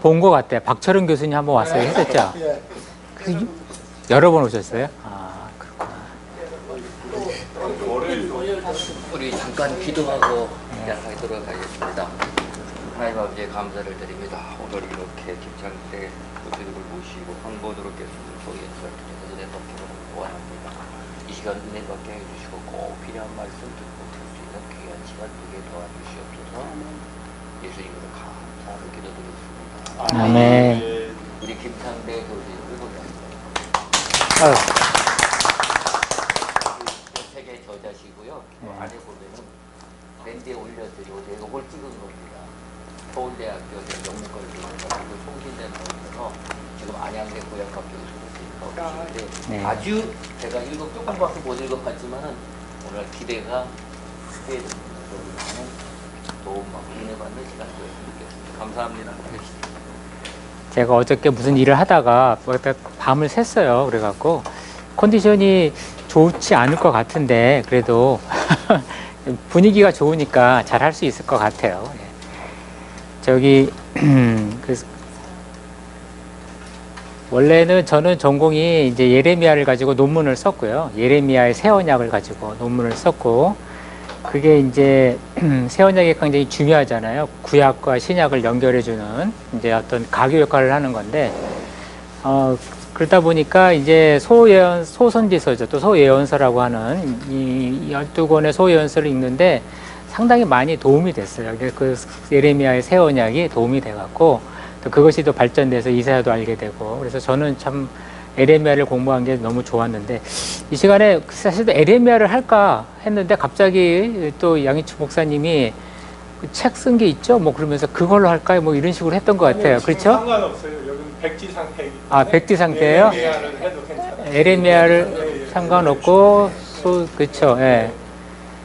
본 것 같아요. 박철은 교수님 한번 왔어요. 했었죠? 예. 그, 여러 번 오셨어요? 아, 그렇구나. 우리 잠깐 기도하고 시작하도록 하겠습니다. 하나님 아버지의 감사를 드립니다. 오늘 이렇게 김창태 교수님을 모시고 황보도록 교수님 소개해서 은혜 받기를 원합니다. 이 시간 은혜 받게 해주시고 꼭 필요한 말씀 듣고 들 수 있는 귀한 시간 되게 도와주시옵소서. 예수님으로 감사를 기도드리겠습니다. 아멘. 우리 김창태 교수님을 보겠습니다. 세계 저자시고요. 안에 보면은 밴드에 올려드리고 제가 홀 찍은 겁니다. 서울대학교 영문과를 그리고 송신대 나오면서 지금 안양대 고향학교 교수님이신데 네. 아주 제가 조금밖에 못 읽어봤지만은 오늘 기대가 크게 됩니다. 많은 도움받고 은혜받는 시간 되었으면 좋겠습니다. 감사합니다. 제가 어저께 무슨 일을 하다가 밤을 샜어요. 그래갖고 컨디션이 좋지 않을 것 같은데 그래도 분위기가 좋으니까 잘 할 수 있을 것 같아요. 저기 원래는 저는 전공이 이제 예레미야를 가지고 논문을 썼고요. 예레미야의 새 언약을 가지고 논문을 썼고 그게 이제 새 언약이 굉장히 중요하잖아요. 구약과 신약을 연결해주는 이제 어떤 가교 역할을 하는 건데 그러다 보니까 이제 소선지서죠. 또 소예언서라고 하는 이 12권의 소예언서를 읽는데 상당히 많이 도움이 됐어요. 그 예레미야의 새 언약이 도움이 돼갖고 또 그것이 또 발전돼서 이사야도 알게 되고 그래서 저는 참 예레미야를 공부한 게 너무 좋았는데 이 시간에 사실 예레미야를 할까 했는데 갑자기 또 양희춘 목사님이 책 쓴 게 있죠? 뭐 그러면서 그걸로 할까요? 뭐 이런 식으로 했던 것 같아요. 그렇죠? 상관없어요. 여기는 백지 상태이기 때문에. 아, 백지 상태예요? 예레미야를 해도 괜찮아요. 예레미야를 상관없고 그렇죠. 예.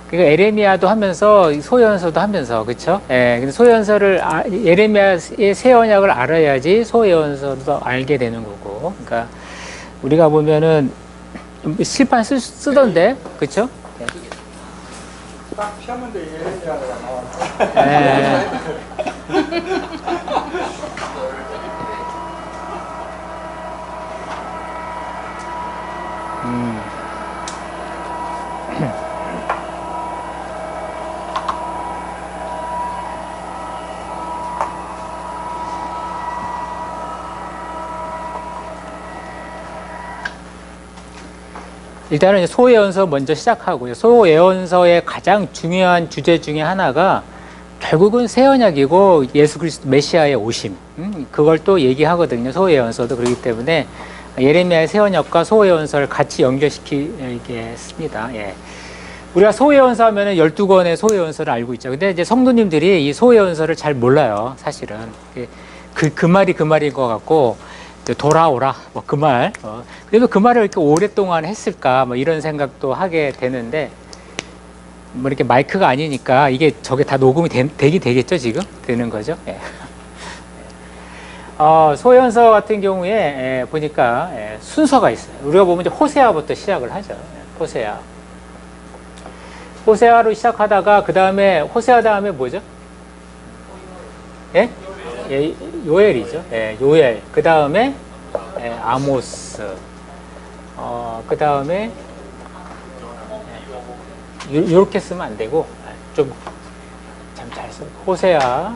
그러니까 예레미야도 하면서 소예언서도 하면서 그렇죠? 예. 근데 소예언서를 예레미야의 새 언약을 알아야지 소예언서도 알게 되는 거고. 그러니까 우리가 보면은 실판 쓰던데 그렇죠? 딱 피하면 돼 예레미야가 나와. 예. 일단은 소예언서 먼저 시작하고요. 소예언서의 가장 중요한 주제 중에 하나가 결국은 새 언약이고 예수 그리스도 메시아의 오심. 그걸 또 얘기하거든요. 소예언서도 그렇기 때문에 예레미야의 새 언약과 소예언서를 같이 연결시키겠습니다. 예. 우리가 소예언서 하면은 12권의 소예언서를 알고 있죠. 근데 이제 성도님들이 이 소예언서를 잘 몰라요. 사실은. 그 말이 그 말인 것 같고 돌아오라 뭐 그 말 그래도 그 말을 이렇게 오랫동안 했을까 뭐 이런 생각도 하게 되는데 뭐 이렇게 마이크가 아니니까 이게 저게 다 녹음이 되긴 되겠죠. 지금 되는 거죠. 예. 소예언서 같은 경우에 보니까 순서가 있어요. 우리가 보면 이제 호세아부터 시작을 하죠. 호세아로 시작하다가 그 다음에 호세아 다음에 뭐죠? 예? 예, 요엘이죠. 예, 요엘. 그 다음에 아모스. 그 다음에 이렇게 쓰면 안 되고 좀 참 잘 써. 호세아,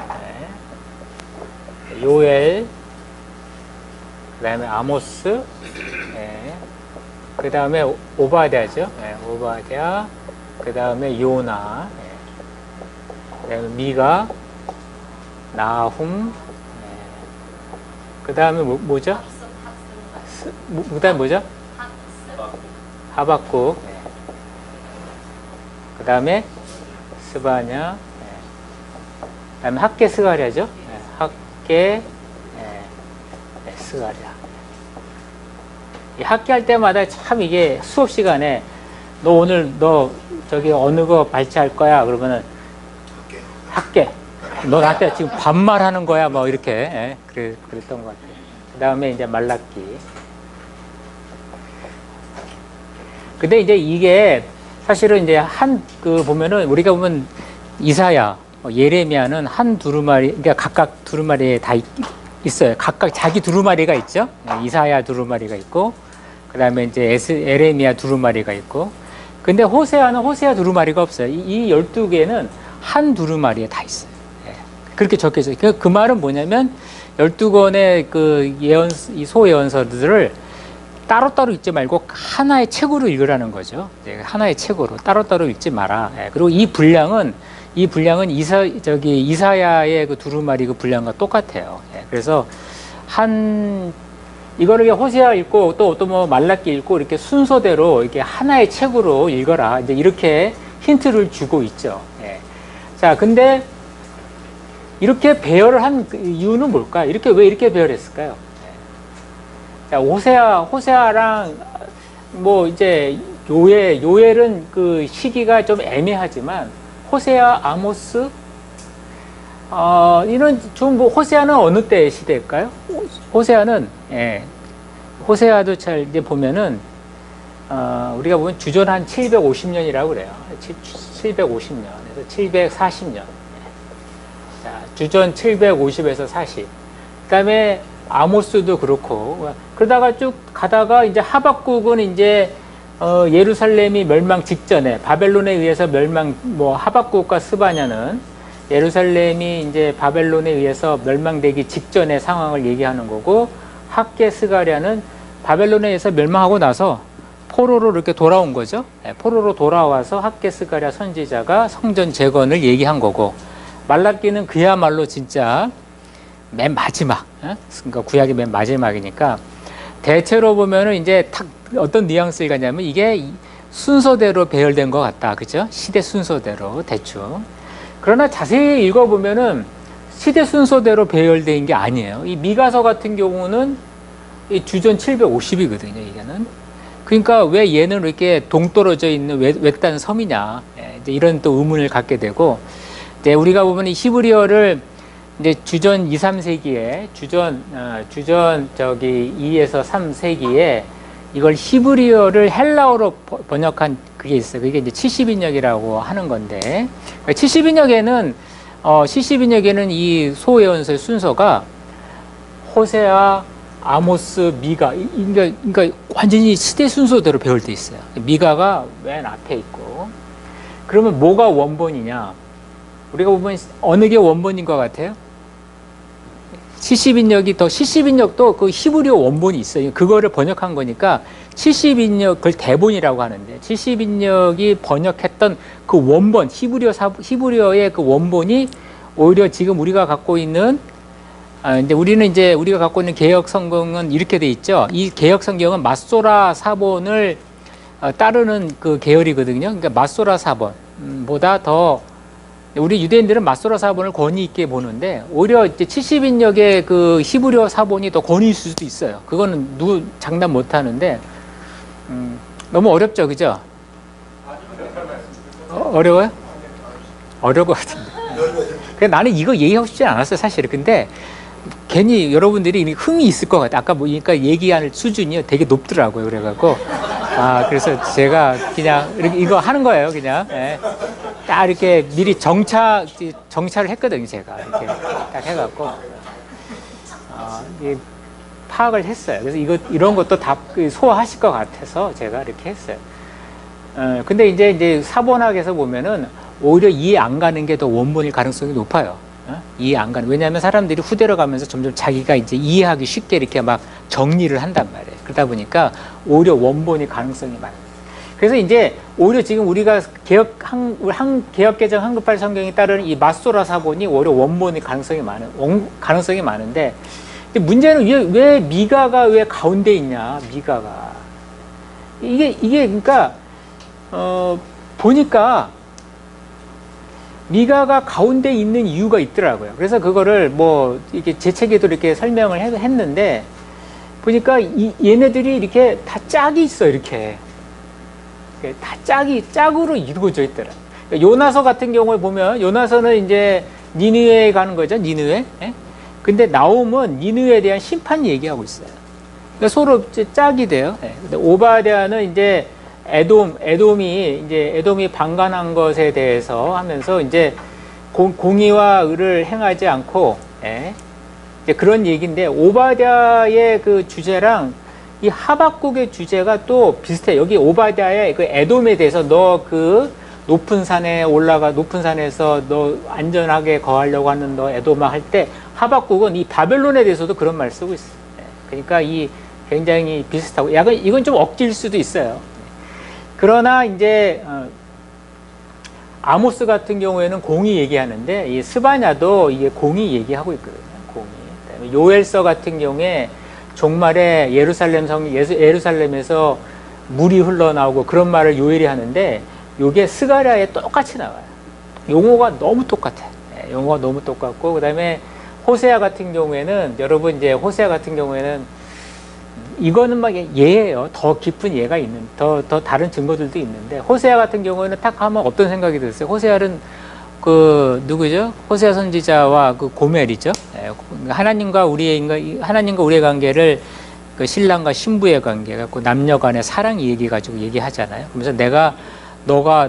요엘, 그 다음에 아모스, 그 다음에 오바댜죠. 오바댜, 그 다음에 요나, 그 다음에 미가, 나훔, 그 다음에 뭐죠? 그 다음에 뭐죠? 하박국, 그 다음에 스바냐, 그 다음에 학계 스가랴죠? 학계 스가랴. 이 학계 할 때마다 참 이게 수업 시간에 너 오늘 저기 어느 거 발췌할 거야? 그러면은 학계. 너 나한테 지금 반말하는 거야, 뭐 이렇게 그랬던 것 같아요. 그 다음에 이제 말라기. 근데 이제 이게 사실은 이제 보면은 우리가 보면 이사야, 예레미야는 한 두루마리, 그러니까 각각 두루마리에 다 있어요. 각각 자기 두루마리가 있죠. 이사야 두루마리가 있고, 그 다음에 이제 에레미야 두루마리가 있고, 근데 호세아는 호세아 두루마리가 없어요. 이 12개는 한 두루마리에 다 있어요. 예. 그렇게 적혀 있어요. 그 말은 뭐냐면 12권의 그 이 소예언서들을 따로따로 읽지 말고 하나의 책으로 읽으라는 거죠. 예, 하나의 책으로 따로따로 읽지 마라. 예. 그리고 이 분량은 이사야의 그 두루마리 그 분량과 똑같아요. 예. 그래서 이거를 호세아 읽고 또 뭐 말라기 읽고 이렇게 순서대로 이렇게 하나의 책으로 읽어라. 이제 이렇게 힌트를 주고 있죠. 예. 자, 근데 이렇게 배열을 한 이유는 뭘까? 왜 이렇게 배열했을까요? 예. 자, 호세아랑 뭐 이제 요엘은 그 시기가 좀 애매하지만 호세아, 아모스, 이런 좀 뭐 호세아는 어느 때의 시대일까요? 호세아는 호세아도 잘 이제 보면은 우리가 보면 주전 한 750년이라고 그래요. 750년에서 740년. 자, 주전 750에서 40. 그다음에 아모스도 그렇고 그러다가 쭉 가다가 이제 하박국은 이제 예루살렘이 멸망 직전에 바벨론에 의해서 하박국과 스바냐는 예루살렘이 이제 바벨론에 의해서 멸망되기 직전의 상황을 얘기하는 거고, 학개 스가랴는 바벨론에 의해서 멸망하고 나서 포로로 이렇게 돌아온 거죠. 포로로 돌아와서 학개 스가랴 선지자가 성전 재건을 얘기한 거고, 말라기는 그야말로 진짜 맨 마지막, 그러니까 구약이 맨 마지막이니까 대체로 보면은 이제 어떤 뉘앙스를 가냐면 이게 순서대로 배열된 것 같다, 그죠? 시대 순서대로 대충. 그러나 자세히 읽어보면은 시대 순서대로 배열된 게 아니에요. 이 미가서 같은 경우는 이 주전 750이거든요, 이게는. 그러니까 왜 얘는 이렇게 동떨어져 있는 외딴 섬이냐, 이제 이런 또 의문을 갖게 되고, 이제 우리가 보면 이 히브리어를 이제 주전 2, 3세기에 주전 2에서 3세기에 이걸 히브리어를 헬라어로 번역한 그게 있어요. 그게 이제 70인역이라고 하는 건데, 70인역에는 이 소예언서의 순서가 호세아, 아모스, 미가, 그러니까 완전히 시대 순서대로 배열돼 있어요. 미가가 맨 앞에 있고. 그러면 뭐가 원본이냐? 우리가 보면 어느 게 원본인 것 같아요? 70인역도 그 히브리어 원본이 있어요. 그거를 번역한 거니까 70인역, 그걸 대본이라고 하는데, 70인역이 번역했던 그 원본, 히브리어의 그 원본이 오히려 지금 우리가 갖고 있는, 우리가 갖고 있는 개혁 성경은 이렇게 돼 있죠. 이 개혁 성경은 마소라 사본을 따르는 그 계열이거든요. 그러니까 마소라 사본보다 더 우리 유대인들은 마소라 사본을 권위 있게 보는데, 오히려 이제 70인역의 그 히브리어 사본이 더 권위 있을 수도 있어요. 그거는 장담 못 하는데, 너무 어렵죠, 그죠? 어려워요? 어려울 것 같은데. 나는 이거 얘기하고 싶지 않았어요, 사실은. 근데 괜히 여러분들이 흥이 있을 것 같아요. 아까 보니까 얘기하는 수준이 되게 높더라고요. 그래갖고, 그래서 제가 그냥 이거 하는 거예요, 그냥. 예. 딱 이렇게 미리 정찰을 했거든요, 제가. 이렇게 딱 해갖고, 파악을 했어요. 그래서 이런 것도 다 소화하실 것 같아서 제가 이렇게 했어요. 근데 이제 사본학에서 보면은 오히려 이해 안 가는 게 더 원본일 가능성이 높아요. 이해 안 가는. 왜냐하면 사람들이 후대로 가면서 점점 자기가 이제 이해하기 쉽게 이렇게 막 정리를 한단 말이에요. 그러다 보니까 오히려 원본이 가능성이 많아요. 그래서 이제 오히려 지금 우리가 개혁개정 한글팔 성경에 따르는 이 마소라 사본이 오히려 원본이 가능성이 많은데, 문제는 왜 미가가 왜 가운데 있냐, 미가가. 이게 그러니까, 보니까 미가가 가운데 있는 이유가 있더라고요. 그래서 그거를 이렇게 제 책에도 이렇게 설명을 했는데, 보니까 얘네들이 이렇게 다 짝이 있어, 이렇게. 다 짝으로 이루어져 있더라. 요나서 같은 경우에 보면, 요나서는 이제 니느웨에 가는 거죠, 니느웨. 예? 근데 나옴은 니느웨에 대한 심판 얘기하고 있어요. 그러니까 서로 짝이 돼요. 예. 근데 오바댜는 이제 에돔이 방관한 것에 대해서 하면서 이제 공의와 의를 행하지 않고, 예? 이제 그런 얘기인데 오바댜의 그 주제랑 이 하박국의 주제가 또 비슷해. 여기 오바댜의 그 에돔에 대해서 너 그 높은 산에 올라가 높은 산에서 너 안전하게 거하려고 하는 너 에돔아 할 때 하박국은 이 바벨론에 대해서도 그런 말 쓰고 있어. 그러니까 이 굉장히 비슷하고 약간 이건 좀 억지일 수도 있어요. 그러나 이제 아모스 같은 경우에는 공이 얘기하는데 이 스바냐도 이게 공이 얘기하고 있거든요. 공이. 그다음에 요엘서 같은 경우에 종말에 예루살렘에서 물이 흘러나오고 그런 말을 요엘이 하는데 이게 스가랴에 똑같이 나와요. 용어가 너무 똑같아. 용어가 너무 똑같고 그다음에 호세아 같은 경우에는 여러분 이제 호세아 같은 경우에는 이거는 막 예예요. 더 깊은 예가 있는 더 다른 증거들도 있는데 호세아 같은 경우에는 딱 하면 어떤 생각이 들었어요. 호세아는 그 누구죠? 호세아 선지자와 그 고멜이죠. 하나님과 우리의 관계를 그 신랑과 신부의 관계 갖고 남녀간의 사랑 얘기 가지고 얘기하잖아요. 그러면서 너가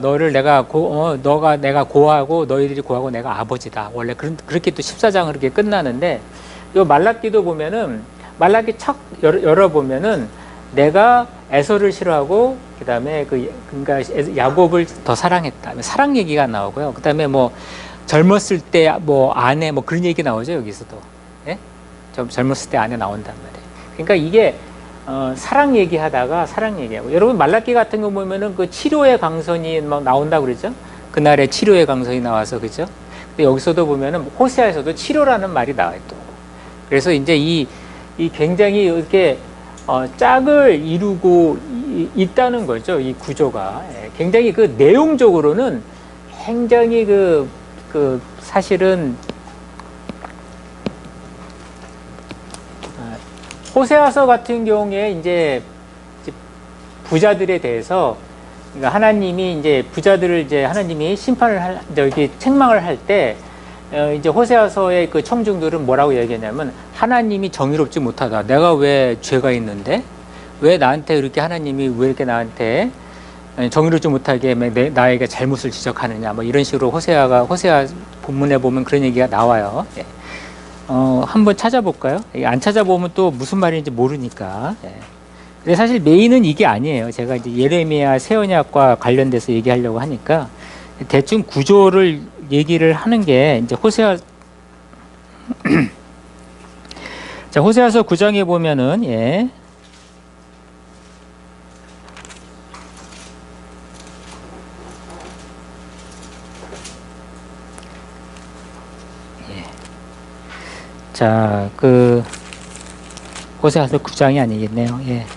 내가 고하고 너희들이 고하고 내가 아버지다. 원래 그렇게 또 14장은 그렇게 끝나는데 요 말라기도 보면은 말라기 척 열어보면은 내가 에서를 싫어하고 그다음에 그러니까 야곱을 더 사랑했다. 사랑 얘기가 나오고요. 그다음에 뭐 젊었을 때 뭐 아내 뭐 그런 얘기 나오죠 여기서도. 예? 젊었을 때 아내 나온단 말이에요. 그러니까 이게 사랑 얘기하다가 사랑 얘기하고 여러분 말라기 같은 거 보면은 그 치료의 강선이 막 나온다 그러죠. 그날의 치료의 강선이 나와서 그죠. 근데 여기서도 보면은 호세아에서도 치료라는 말이 나와요 또. 그래서 이제 이 굉장히 이렇게 짝을 이루고 있다는 거죠. 이 구조가 굉장히 그 내용적으로는 굉장히 그 사실은 호세아서 같은 경우에 이제 부자들에 대해서 그러니까 하나님이 이제 부자들을 이제 하나님이 책망을 할 때 이제 호세아서의 그 청중들은 뭐라고 얘기하냐면 하나님이 정의롭지 못하다. 내가 왜 죄가 있는데 왜 나한테 이렇게 하나님이 왜 이렇게 나한테 정의롭지 못하게 나에게 잘못을 지적하느냐 뭐 이런 식으로 호세아 본문에 보면 그런 얘기가 나와요. 예. 한번 찾아볼까요? 안 찾아보면 또 무슨 말인지 모르니까. 예. 근데 사실 메인은 이게 아니에요. 제가 이제 예레미야 새 언약과 관련돼서 얘기하려고 하니까 대충 구조를 얘기를 하는 게 이제 호세아 자 호세아서 9장에 보면은 예. 자, 호세아서 9장이 아니겠네요. 예.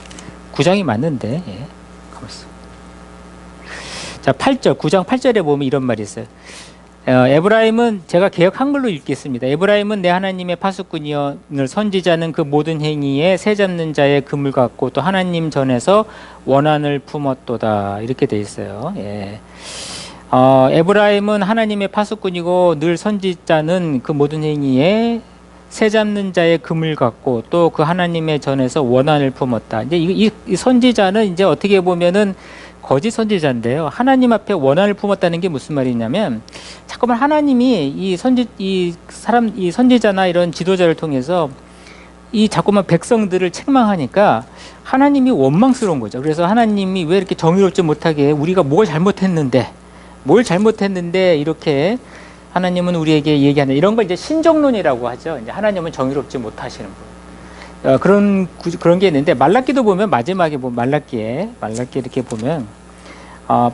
9장이 맞는데, 예. 가만있어. 자, 8절, 9장 8절에 보면 이런 말이 있어요. 에브라임은, 제가 개역 한글로 읽겠습니다. 에브라임은 내 하나님의 파수꾼이여, 늘 선지자는 그 모든 행위에 새 잡는 자의 금을 갖고 또 하나님 전에서 원한을 품었도다. 이렇게 돼 있어요. 예. 에브라임은 하나님의 파수꾼이고 늘 선지자는 그 모든 행위에 새 잡는 자의 금을 갖고 또 그 하나님의 전에서 원한을 품었다. 이제 이 선지자는 이제 어떻게 보면은 거짓 선지자인데요. 하나님 앞에 원한을 품었다는 게 무슨 말이냐면 자꾸만 하나님이 이 선지자나 이런 지도자를 통해서 이 자꾸만 백성들을 책망하니까 하나님이 원망스러운 거죠. 그래서 하나님이 왜 이렇게 정의롭지 못하게 우리가 뭘 잘못했는데 이렇게 하나님은 우리에게 얘기하는 이런 걸 이제 신정론이라고 하죠. 이제 하나님은 정의롭지 못하시는 분. 그런 게 있는데 말라기도 보면 마지막에 보면 말라기 이렇게 보면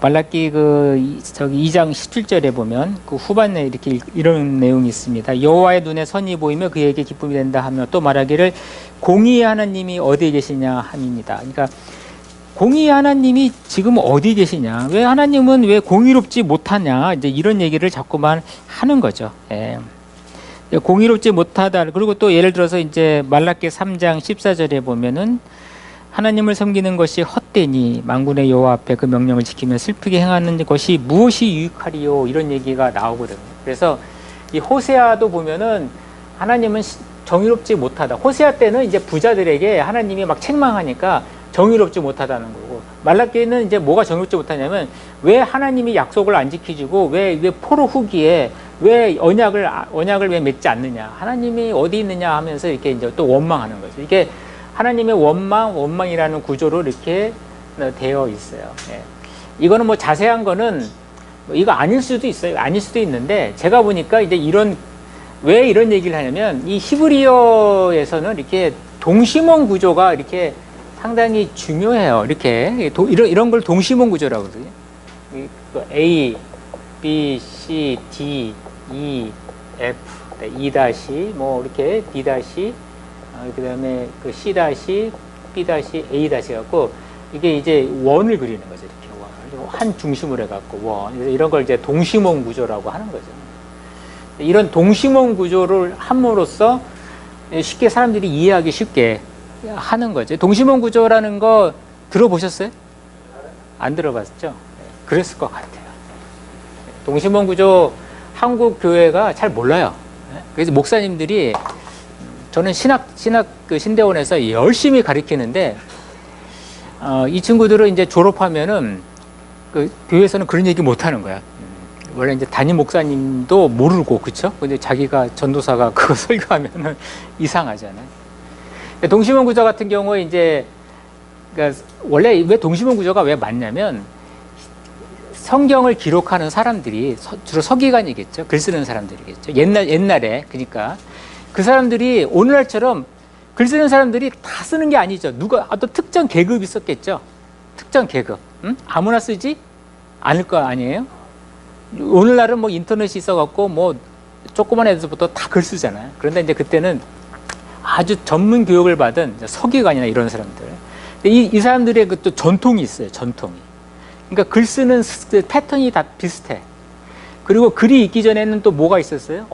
말라기 2장 17절에 보면 그 후반에 이렇게 이런 내용이 있습니다. 여호와의 눈에 선이 보이며 그에게 기쁨이 된다 하며 또 말하기를 공의의 하나님이 어디에 계시냐 함입니다. 그러니까 공의의 하나님이 지금 어디 계시냐? 왜 하나님은 왜 공의롭지 못하냐? 이제 이런 얘기를 자꾸만 하는 거죠. 예. 공의롭지 못하다. 그리고 또 예를 들어서 이제 말라기 3장 14절에 보면은 하나님을 섬기는 것이 헛되니 만군의 여호와 앞에 그 명령을 지키며 슬프게 행하는 것이 무엇이 유익하리요? 이런 얘기가 나오거든요. 그래서 이 호세아도 보면은 하나님은 정의롭지 못하다. 호세아 때는 이제 부자들에게 하나님이 막 책망하니까 정의롭지 못하다는 거고 말라기는 이제 뭐가 정욕지 못하냐면 왜 하나님이 약속을 안 지키시고 왜 포로 후기에 왜 언약을 왜 맺지 않느냐, 하나님이 어디 있느냐 하면서 이렇게 이제 또 원망하는 거죠. 이게 하나님의 원망이라는 구조로 이렇게 되어 있어요. 예. 이거는 뭐 자세한 거는 이거 아닐 수도 있어요. 아닐 수도 있는데 제가 보니까 이제 왜 이런 얘기를 하냐면 이 히브리어에서는 이렇게 동심원 구조가 이렇게 상당히 중요해요. 이렇게 이런 걸 동심원 구조라고 그러거든요. A, B, C, D, E, F, E 다시 뭐 이렇게 D 다시 그다음에 그 C 다시 B 다시 A 다시 갖고 이게 이제 원을 그리는 거죠. 이렇게 원, 한 중심으로 해갖고 원. 그래서 이런 걸 이제 동심원 구조라고 하는 거죠. 이런 동심원 구조를 함으로써 쉽게 사람들이 이해하기 쉽게 하는 거죠. 동심원 구조라는 거 들어보셨어요? 안 들어봤죠? 그랬을 것 같아요. 동심원 구조 한국 교회가 잘 몰라요. 그래서 목사님들이 저는 그 신대원에서 열심히 가르치는데 이 친구들은 이제 졸업하면은 그 교회에서는 그런 얘기 못 하는 거야. 원래 이제 담임 목사님도 모르고, 그쵸? 근데 자기가 전도사가 그거 설교하면은 이상하잖아요. 동심원 구조 같은 경우에 이제, 그러니까 원래 왜 동심원 구조가 왜 맞냐면 성경을 기록하는 사람들이 주로 서기관이겠죠. 글 쓰는 사람들이겠죠. 옛날에. 그러니까 그 사람들이 오늘날처럼 글 쓰는 사람들이 다 쓰는 게 아니죠. 어떤 특정 계급이 썼겠죠. 특정 계급. 응? 아무나 쓰지 않을 거 아니에요? 오늘날은 뭐 인터넷이 있어갖고 뭐 조그만 애들부터 다 글 쓰잖아요. 그런데 이제 그때는 아주 전문 교육을 받은 서기관이나 이런 사람들. 이 사람들의 그 또 전통이 있어요. 전통이. 그러니까 글 쓰는 패턴이 다 비슷해. 그리고 글이 있기 전에는 또 뭐가 있었어요?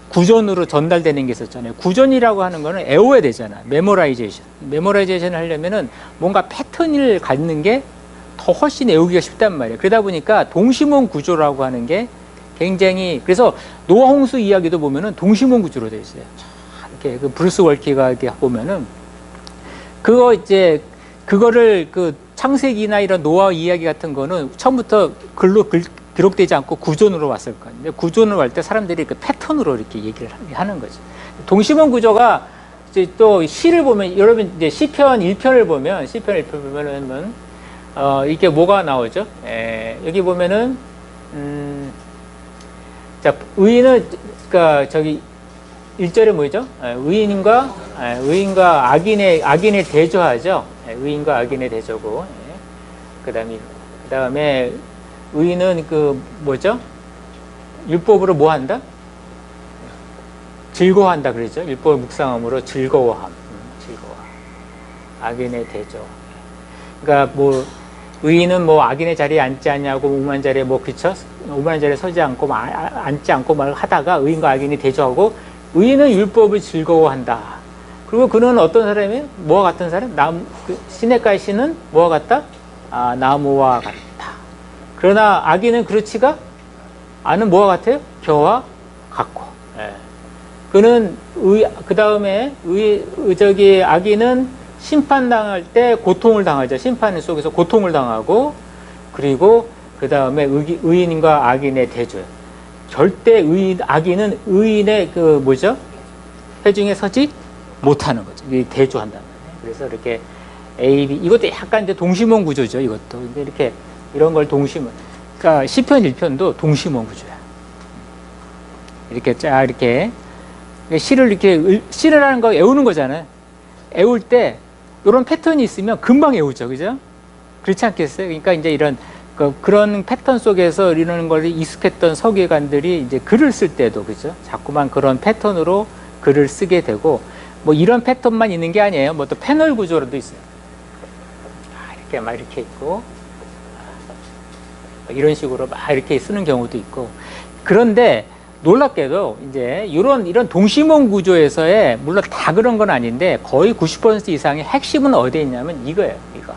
구전으로 전달되는 게 있었잖아요. 구전이라고 하는 거는 외워야 되잖아. 메모라이제이션 하려면은 뭔가 패턴을 갖는 게 더 훨씬 외우기가 쉽단 말이에요. 그러다 보니까 동심원 구조라고 하는 게 굉장히, 그래서 노아 홍수 이야기도 보면은 동심원 구조로 되어 있어요. 이렇게 그 브루스 월키가 이렇게 보면은 그거를 그 창세기나 이런 노아 이야기 같은 거는 처음부터 글로 기록되지 않고 구전으로 왔을 거예요. 근데 구전으로 할 때 사람들이 그 패턴으로 이렇게 얘기를 하는 거죠. 동심원 구조가 이제 또 시를 보면, 여러분 이제 시편 1편을 보면은 이게 뭐가 나오죠? 여기 보면은 자, 의인은 그러니까 저기 1절에 뭐죠? 의인과 악인의 대조하죠. 의인과 악인의 대조고. 그다음에 의인은 그 뭐죠? 율법으로 뭐 한다? 즐거워한다 그러죠. 율법을 묵상함으로 즐거워함. 악인의 대조. 그러니까 뭐 의인은 뭐 악인의 자리에 앉지 않냐고 오만한 자리에 뭐 그쵸? 오만한 자리에 서지 않고 앉지 않고 말 하다가 의인과 악인이 대조하고, 의인은 율법을 즐거워한다. 그리고 그는 어떤 사람이에요? 뭐와 같은 사람? 시냇가의 시는 뭐와 같다? 나무와 같다. 그러나 악인은 그렇지가 않은 뭐와 같아요? 겨와 같고. 그는 그 다음에 악인은 심판당할 때 고통을 당하죠. 심판 속에서 고통을 당하고, 그리고 그 다음에 의인과 악인의 대조. 절대 악인은 의인의 그 뭐죠? 회중에 서지 못하는 거죠. 대조한다는 거예요. 그래서 이렇게 A, B, 이것도 약간 이제 동심원 구조죠. 이것도. 근데 이렇게 이런 걸 그러니까 시편 1편도 동심원 구조야. 이렇게 시를 하는 거 외우는 거잖아요. 외울 때 이런 패턴이 있으면 금방 외우죠. 그죠? 그렇지 않겠어요? 그러니까 이제 그런 패턴 속에서 이런 걸 익숙했던 서기관들이 이제 글을 쓸 때도, 그죠? 자꾸만 그런 패턴으로 글을 쓰게 되고, 뭐 이런 패턴만 있는 게 아니에요. 뭐 또 패널 구조로도 있어요. 이렇게 있고, 이런 식으로 이렇게 쓰는 경우도 있고. 그런데 놀랍게도 이제 이런 동심원 구조에서의, 물론 다 그런 건 아닌데 거의 90% 이상의 핵심은 어디에 있냐면 이거예요. 이거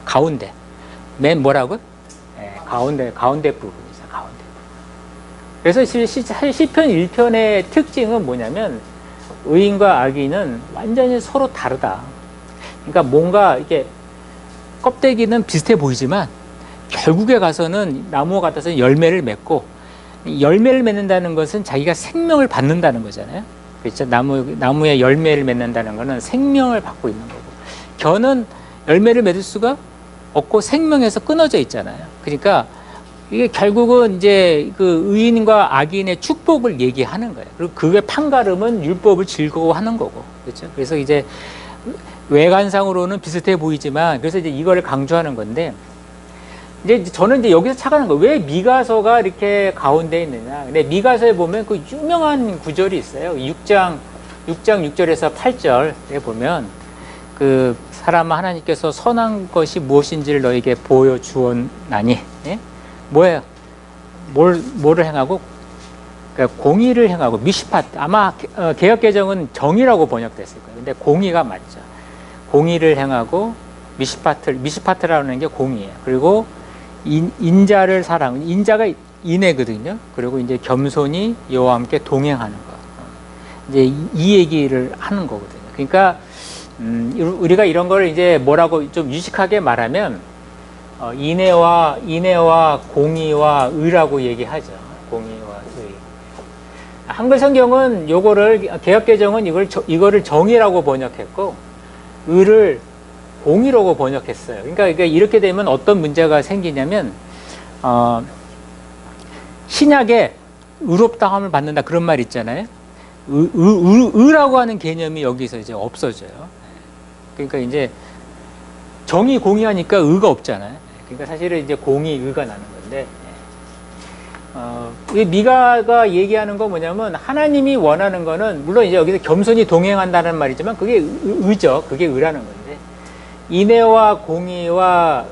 가운데 맨 뭐라고? 가운데 부분이죠. 가운데. 그래서 시편 1편의 특징은 뭐냐면 의인과 악인은 완전히 서로 다르다. 그러니까 뭔가 이게 껍데기는 비슷해 보이지만 결국에 가서는 나무와 같아서 열매를 맺고, 열매를 맺는다는 것은 자기가 생명을 받는다는 거잖아요. 그렇죠? 나무에 열매를 맺는다는 것은 생명을 받고 있는 거고, 겨는 열매를 맺을 수가 없고 생명에서 끊어져 있잖아요. 그러니까 이게 결국은 이제 그 의인과 악인의 축복을 얘기하는 거예요. 그리고 그게 판가름은 율법을 즐거워하는 거고, 그렇죠? 그래서 이제 외관상으로는 비슷해 보이지만, 그래서 이제 이거를 강조하는 건데, 이제 저는 이제 여기서 착안한 거예요. 왜 미가서가 이렇게 가운데 있느냐. 근데 미가서에 보면 그 유명한 구절이 있어요. 6장 6절에서 8절에 보면, 그 사람아, 하나님께서 선한 것이 무엇인지를 너에게 보여주었나니, 예? 뭐예요? 뭐를 행하고? 그러니까 공의를 행하고, 미시파트. 아마 개역개정은 정의라고 번역됐을 거예요. 근데 공의가 맞죠. 공의를 행하고, 미시파트라는 게 공의예요. 그리고 인자를 사랑, 인자가 인애거든요. 그리고 이제 겸손히 여호와 함께 동행하는 거. 이제 이 얘기를 하는 거거든요. 그러니까 우리가 이런 걸 이제 뭐라고 좀 유식하게 말하면 인애와 공의와 의라고 얘기하죠. 공의와 의. 한글 성경은 요거를, 개역개정은 이거를 정의라고 번역했고, 의를 공의라고 번역했어요. 그러니까 이렇게 되면 어떤 문제가 생기냐면, 신약에 의롭다함을 받는다 그런 말 있잖아요. 의라고 하는 개념이 여기서 이제 없어져요. 그러니까 이제 정의 공의하니까 의가 없잖아요. 그러니까 사실은 이제 공의 의가 나는 건데, 미가가 얘기하는 거 뭐냐면, 하나님이 원하는 거는 물론 이제 여기서 겸손히 동행한다는 말이지만 그게 의죠. 그게 의라는 건데, 인애와 공의와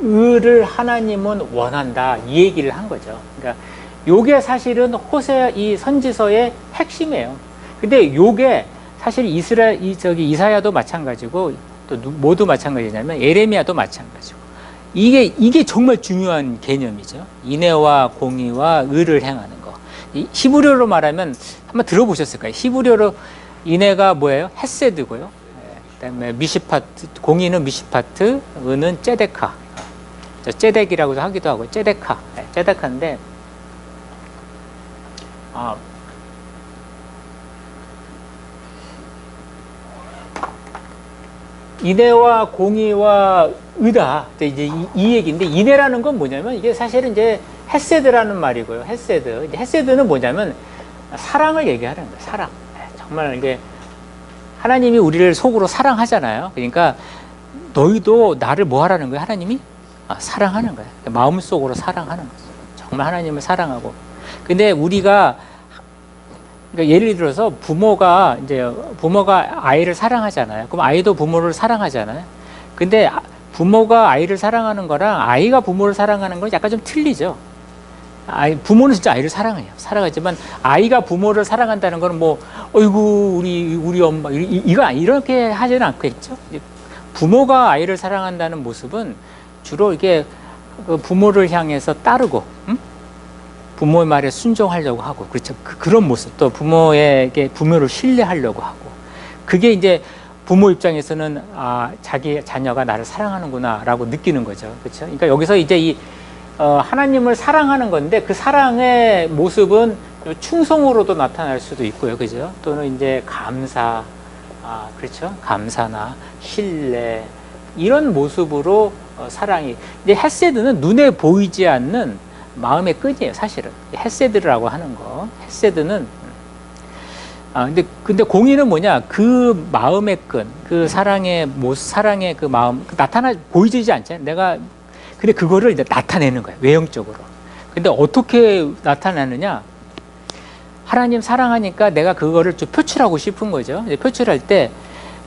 의를 하나님은 원한다, 이 얘기를 한 거죠. 그러니까 요게 사실은 호세 이 선지서의 핵심이에요. 근데 요게 사실 이사야도 마찬가지고, 또 모두 마찬가지냐면 예레미야도 마찬가지고, 이게 정말 중요한 개념이죠. 인애와 공의와 의를 행하는 거. 히브리어로 말하면 한번 들어보셨을 거예요. 히브리어로 인애가 뭐예요? 헤세드고요. 그다음에 미시파트, 공의는 미시파트, 의는 ጼ데카. ጼ덱이라고도 하기도 하고, ጼ데카. ጼ데카인데, 인애와 공의와 의다. 이제 이 얘기인데, 인애라는 건 뭐냐면, 이게 사실은 이제 헤세드라는 말이고요. 헤세드. 헤세드는 뭐냐면 사랑을 얘기하는 거예요. 사랑. 정말 이게 하나님이 우리를 속으로 사랑하잖아요. 그러니까 너희도 나를 뭐 하라는 거예요? 하나님이 사랑하는 거예요. 마음속으로 사랑하는 거죠. 정말 하나님을 사랑하고. 근데 우리가, 그러니까 예를 들어서 부모가 아이를 사랑하잖아요. 그럼 아이도 부모를 사랑하잖아요. 근데 부모가 아이를 사랑하는 거랑 아이가 부모를 사랑하는 건 약간 좀 틀리죠. 부모는 진짜 아이를 사랑해요. 사랑하지만 아이가 부모를 사랑한다는 거는 뭐, 어이구, 우리 엄마, 이렇게 하지는 않겠죠. 부모가 아이를 사랑한다는 모습은 주로 이게 부모를 향해서 따르고, 부모의 말에 순종하려고 하고, 그렇죠. 그런 모습, 또 부모를 신뢰하려고 하고, 그게 이제 부모 입장에서는 자기 자녀가 나를 사랑하는구나라고 느끼는 거죠. 그렇죠. 그러니까 여기서 이제 하나님을 사랑하는 건데, 그 사랑의 모습은 충성으로도 나타날 수도 있고요. 그죠? 또는 이제 감사, 그렇죠? 감사나 신뢰, 이런 모습으로 사랑이. 이제 헤세드는 눈에 보이지 않는 마음의 끈이에요, 사실은. 헤세드라고 하는 거. 헤세드는, 근데 공의는 뭐냐? 그 마음의 끈, 그 사랑의 그 마음, 보이지 않잖아요. 근데 그거를 이제 나타내는 거예요, 외형적으로. 근데 어떻게 나타나느냐? 하나님 사랑하니까 내가 그거를 좀 표출하고 싶은 거죠. 이제 표출할 때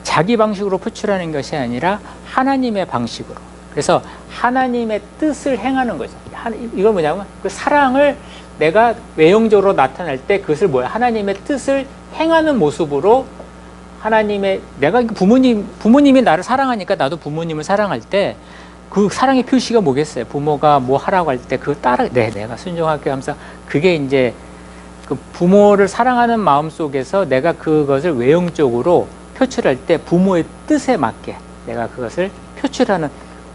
자기 방식으로 표출하는 것이 아니라 하나님의 방식으로. 그래서 하나님의 뜻을 행하는 거죠. 이건 뭐냐면 그 사랑을 내가 외형적으로 나타낼 때 그것을 하나님의 뜻을 행하는 모습으로, 내가 부모님이 나를 사랑하니까 나도 부모님을 사랑할 때 그 사랑의 표시가 뭐겠어요? 부모가 뭐 하라고 할 때 내가 순종할게 하면서, 그게 이제 그 부모를 사랑하는 마음 속에서 내가 그것을 외형적으로 표출할 때 부모의 뜻에 맞게 내가 그것을 표출하는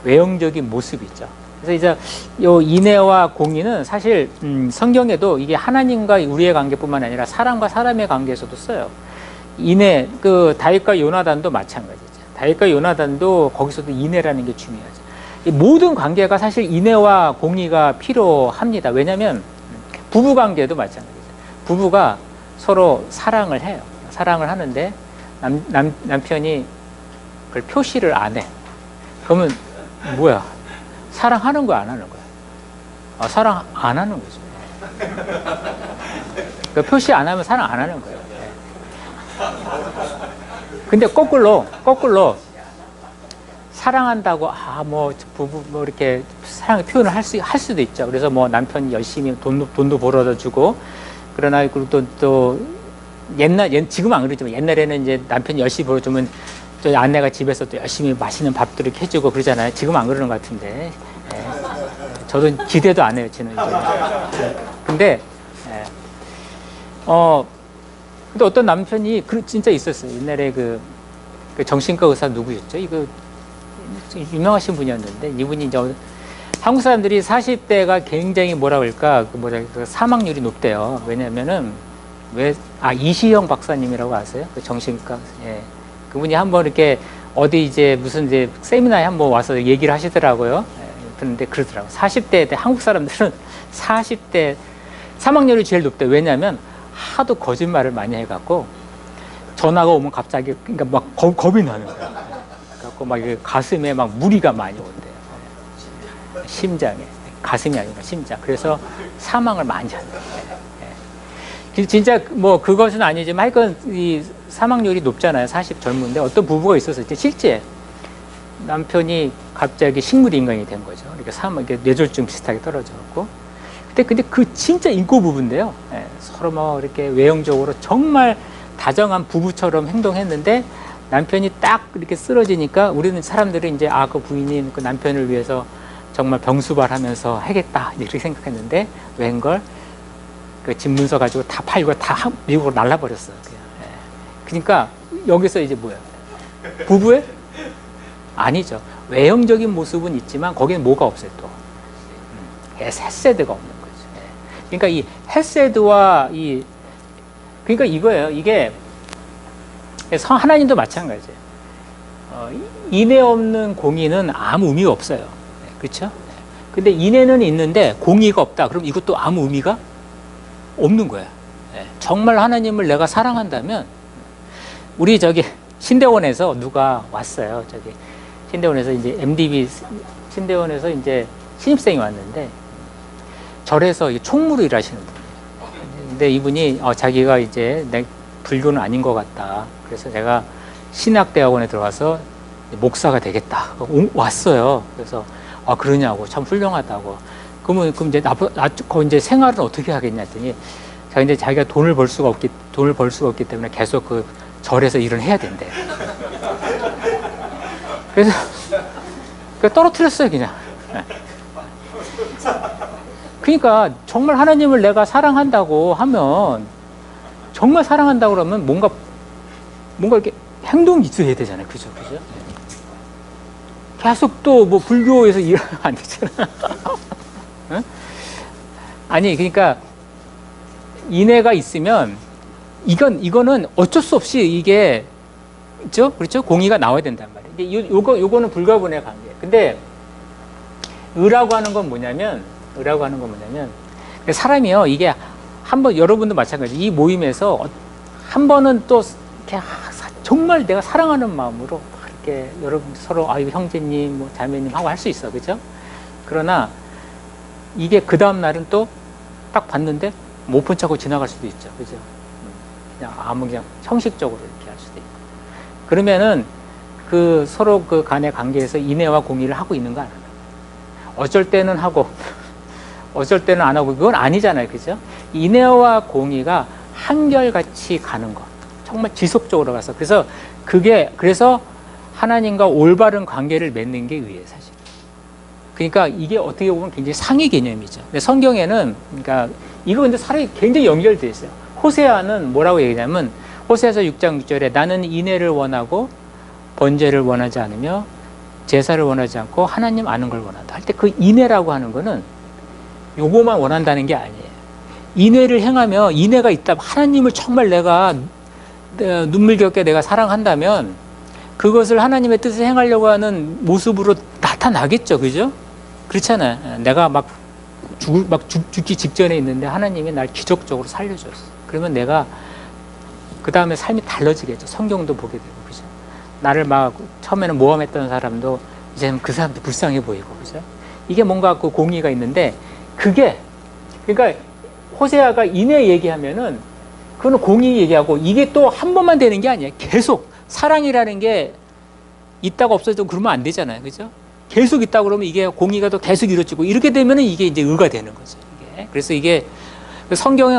외형적인 모습이죠. 그래서 이제 요 인애와 공의는 사실 성경에도 이게 하나님과 우리의 관계뿐만 아니라 사람과 사람의 관계에서도 써요. 인애, 그 다윗과 요나단도 마찬가지죠. 다윗과 요나단도 거기서도 인애라는 게 중요하죠. 이 모든 관계가 사실 인애와 공의가 필요합니다. 왜냐하면 부부 관계도 마찬가지죠. 부부가 서로 사랑을 해요. 사랑을 하는데 남편이 그걸 표시를 안 해. 그러면 뭐야? 사랑하는 거야, 안 하는 거야? 사랑 안 하는 거죠. 그 표시 안 하면 사랑 안 하는 거예요. 근데 거꾸로 사랑한다고 뭐 부부 뭐 이렇게 사랑의 표현을 할 수도 있죠. 그래서 뭐 남편이 열심히 돈도 벌어다 주고, 그러나 그리고 또 지금 안 그러지만 옛날에는 이제 남편이 열심히 벌어주면 또 아내가 집에서 또 열심히 맛있는 밥도 이렇게 해주고 그러잖아요. 지금 안 그러는 것 같은데. 저도 기대도 안 해요, 저는 이제. 근데 근데 어떤 남편이 진짜 있었어요. 옛날에 그 정신과 의사 누구였죠? 이거 유명하신 분이었는데, 이분이 이제 한국 사람들이 40대가 굉장히 뭐라 그럴까, 그 사망률이 높대요. 왜냐면은 이시영 박사님이라고 아세요? 그 정신과. 예. 그분이 한번 이렇게 어디 이제 무슨 이제 세미나에 한번 와서 얘기를 하시더라고요. 그런데 그러더라고요. 40대 때 한국 사람들은 40대 사망률이 제일 높대. 왜냐면 하도 거짓말을 많이 해갖고 전화가 오면 갑자기 그러니까 막 겁이 나는 거야. 그래갖고 막 가슴에 막 무리가 많이 온대요. 심장에. 가슴이 아니라 심장. 그래서 사망을 많이 한대요. 진짜 뭐 그것은 아니지만 하여간 이 사망률이 높잖아요. 40 젊은데 어떤 부부가 있었어요. 실제 남편이 갑자기 식물 인간이 된 거죠. 이렇게 뇌졸중 비슷하게 떨어져갖고. 근데 그 진짜 인고 부부인데요. 서로 뭐 이렇게 외형적으로 정말 다정한 부부처럼 행동했는데 남편이 딱 이렇게 쓰러지니까 우리는 사람들이 이제 그 부인이 그 남편을 위해서 정말 병수발하면서 하겠다 이렇게 생각했는데 웬걸 그 집문서 가지고 다 팔고 다 미국으로 날라버렸어요. 그러니까 여기서 이제 뭐야? 부부의? 아니죠. 외형적인 모습은 있지만 거기는 뭐가 없어요 또. 헤세드가 없는 거죠. 그러니까 이 헤세드와 그러니까 이거예요. 이게 하나님도 마찬가지예요. 인애 없는 공의는 아무 의미가 없어요. 그렇죠? 근데 인애는 있는데 공의가 없다. 그럼 이것도 아무 의미가 없는 거야. 정말 하나님을 내가 사랑한다면, 우리 신대원에서 누가 왔어요. 신대원에서 이제 MDB 신대원에서 이제 신입생이 왔는데 절에서 총무로 일하시는 분이에요. 근데 이분이 자기가 이제 불교는 아닌 것 같다. 그래서 내가 신학대학원에 들어가서 목사가 되겠다. 왔어요. 그래서 그러냐고, 참 훌륭하다고. 그럼 이제 이제 생활은 어떻게 하겠냐 했더니 자기가 돈을 벌 수가 없기 때문에 계속 그 절에서 일을 해야 된대. 그래서 떨어뜨렸어요, 그냥. 그러니까 정말 하나님을 내가 사랑한다고 하면, 정말 사랑한다고 그러면 뭔가 이렇게 행동이 있어야 되잖아요. 그죠? 계속 또 뭐 불교에서 일하면 안 되잖아. 응? 아니, 그러니까 인애가 있으면 이거는 어쩔 수 없이 이게 그렇죠? 공의가 나와야 된단 말이에요. 요거는 불가분의 관계. 근데 의라고 하는 건 뭐냐면 사람이요, 이게 한번, 여러분도 마찬가지, 이 모임에서 한 번은 또 이렇게 정말 내가 사랑하는 마음으로 이렇게 여러분 서로 형제님, 뭐 자매님 하고 할 수 있어, 그죠? 그러나 이게 그 다음 날은 또 딱 봤는데 못 본 척하고 지나갈 수도 있죠, 그죠? 그냥 형식적으로 이렇게 할 수도 있고. 그러면은 서로 그 간의 관계에서 인애와 공의를 하고 있는 거 아니에요? 어쩔 때는 하고 어쩔 때는 안 하고, 그건 아니잖아요, 그죠? 인애와 공의가 한결같이 가는 것, 정말 지속적으로 가서, 그래서 하나님과 올바른 관계를 맺는 게 의예요, 사실. 그러니까 이게 어떻게 보면 굉장히 상위 개념이죠. 근데 성경에는, 그러니까 이거 근데 사람이 굉장히 연결되어 있어요. 호세아는 뭐라고 얘기하냐면, 호세아서 6장 6절에 나는 인애를 원하고 번제를 원하지 않으며 제사를 원하지 않고 하나님 아는 걸 원한다 할 때 그 인애라고 하는 거는 요거만 원한다는 게 아니에요. 인애를 행하며 인애가 있다. 하나님을 정말 내가 눈물겹게 내가 사랑한다면 그것을 하나님의 뜻을 행하려고 하는 모습으로 나타나겠죠. 그죠? 그렇잖아요. 내가 막 죽기 직전에 있는데 하나님이 날 기적적으로 살려줬어. 그러면 내가 그 다음에 삶이 달라지겠죠. 성경도 보게 되고, 그죠? 나를 막 처음에는 모함했던 사람도 이제는 그 사람도 불쌍해 보이고, 그죠? 이게 뭔가 그 공의가 있는데 그게 그러니까 호세아가 인애 얘기하면은 그거는 공의 얘기하고 이게 또 한 번만 되는 게 아니에요. 계속 사랑이라는 게 있다가 없어지고 그러면 안 되잖아요, 그죠? 계속 있다고 그러면 이게 공의가 또 계속 이루어지고 이렇게 되면은 이게 이제 의가 되는 거죠. 이게. 그래서 이게 성경에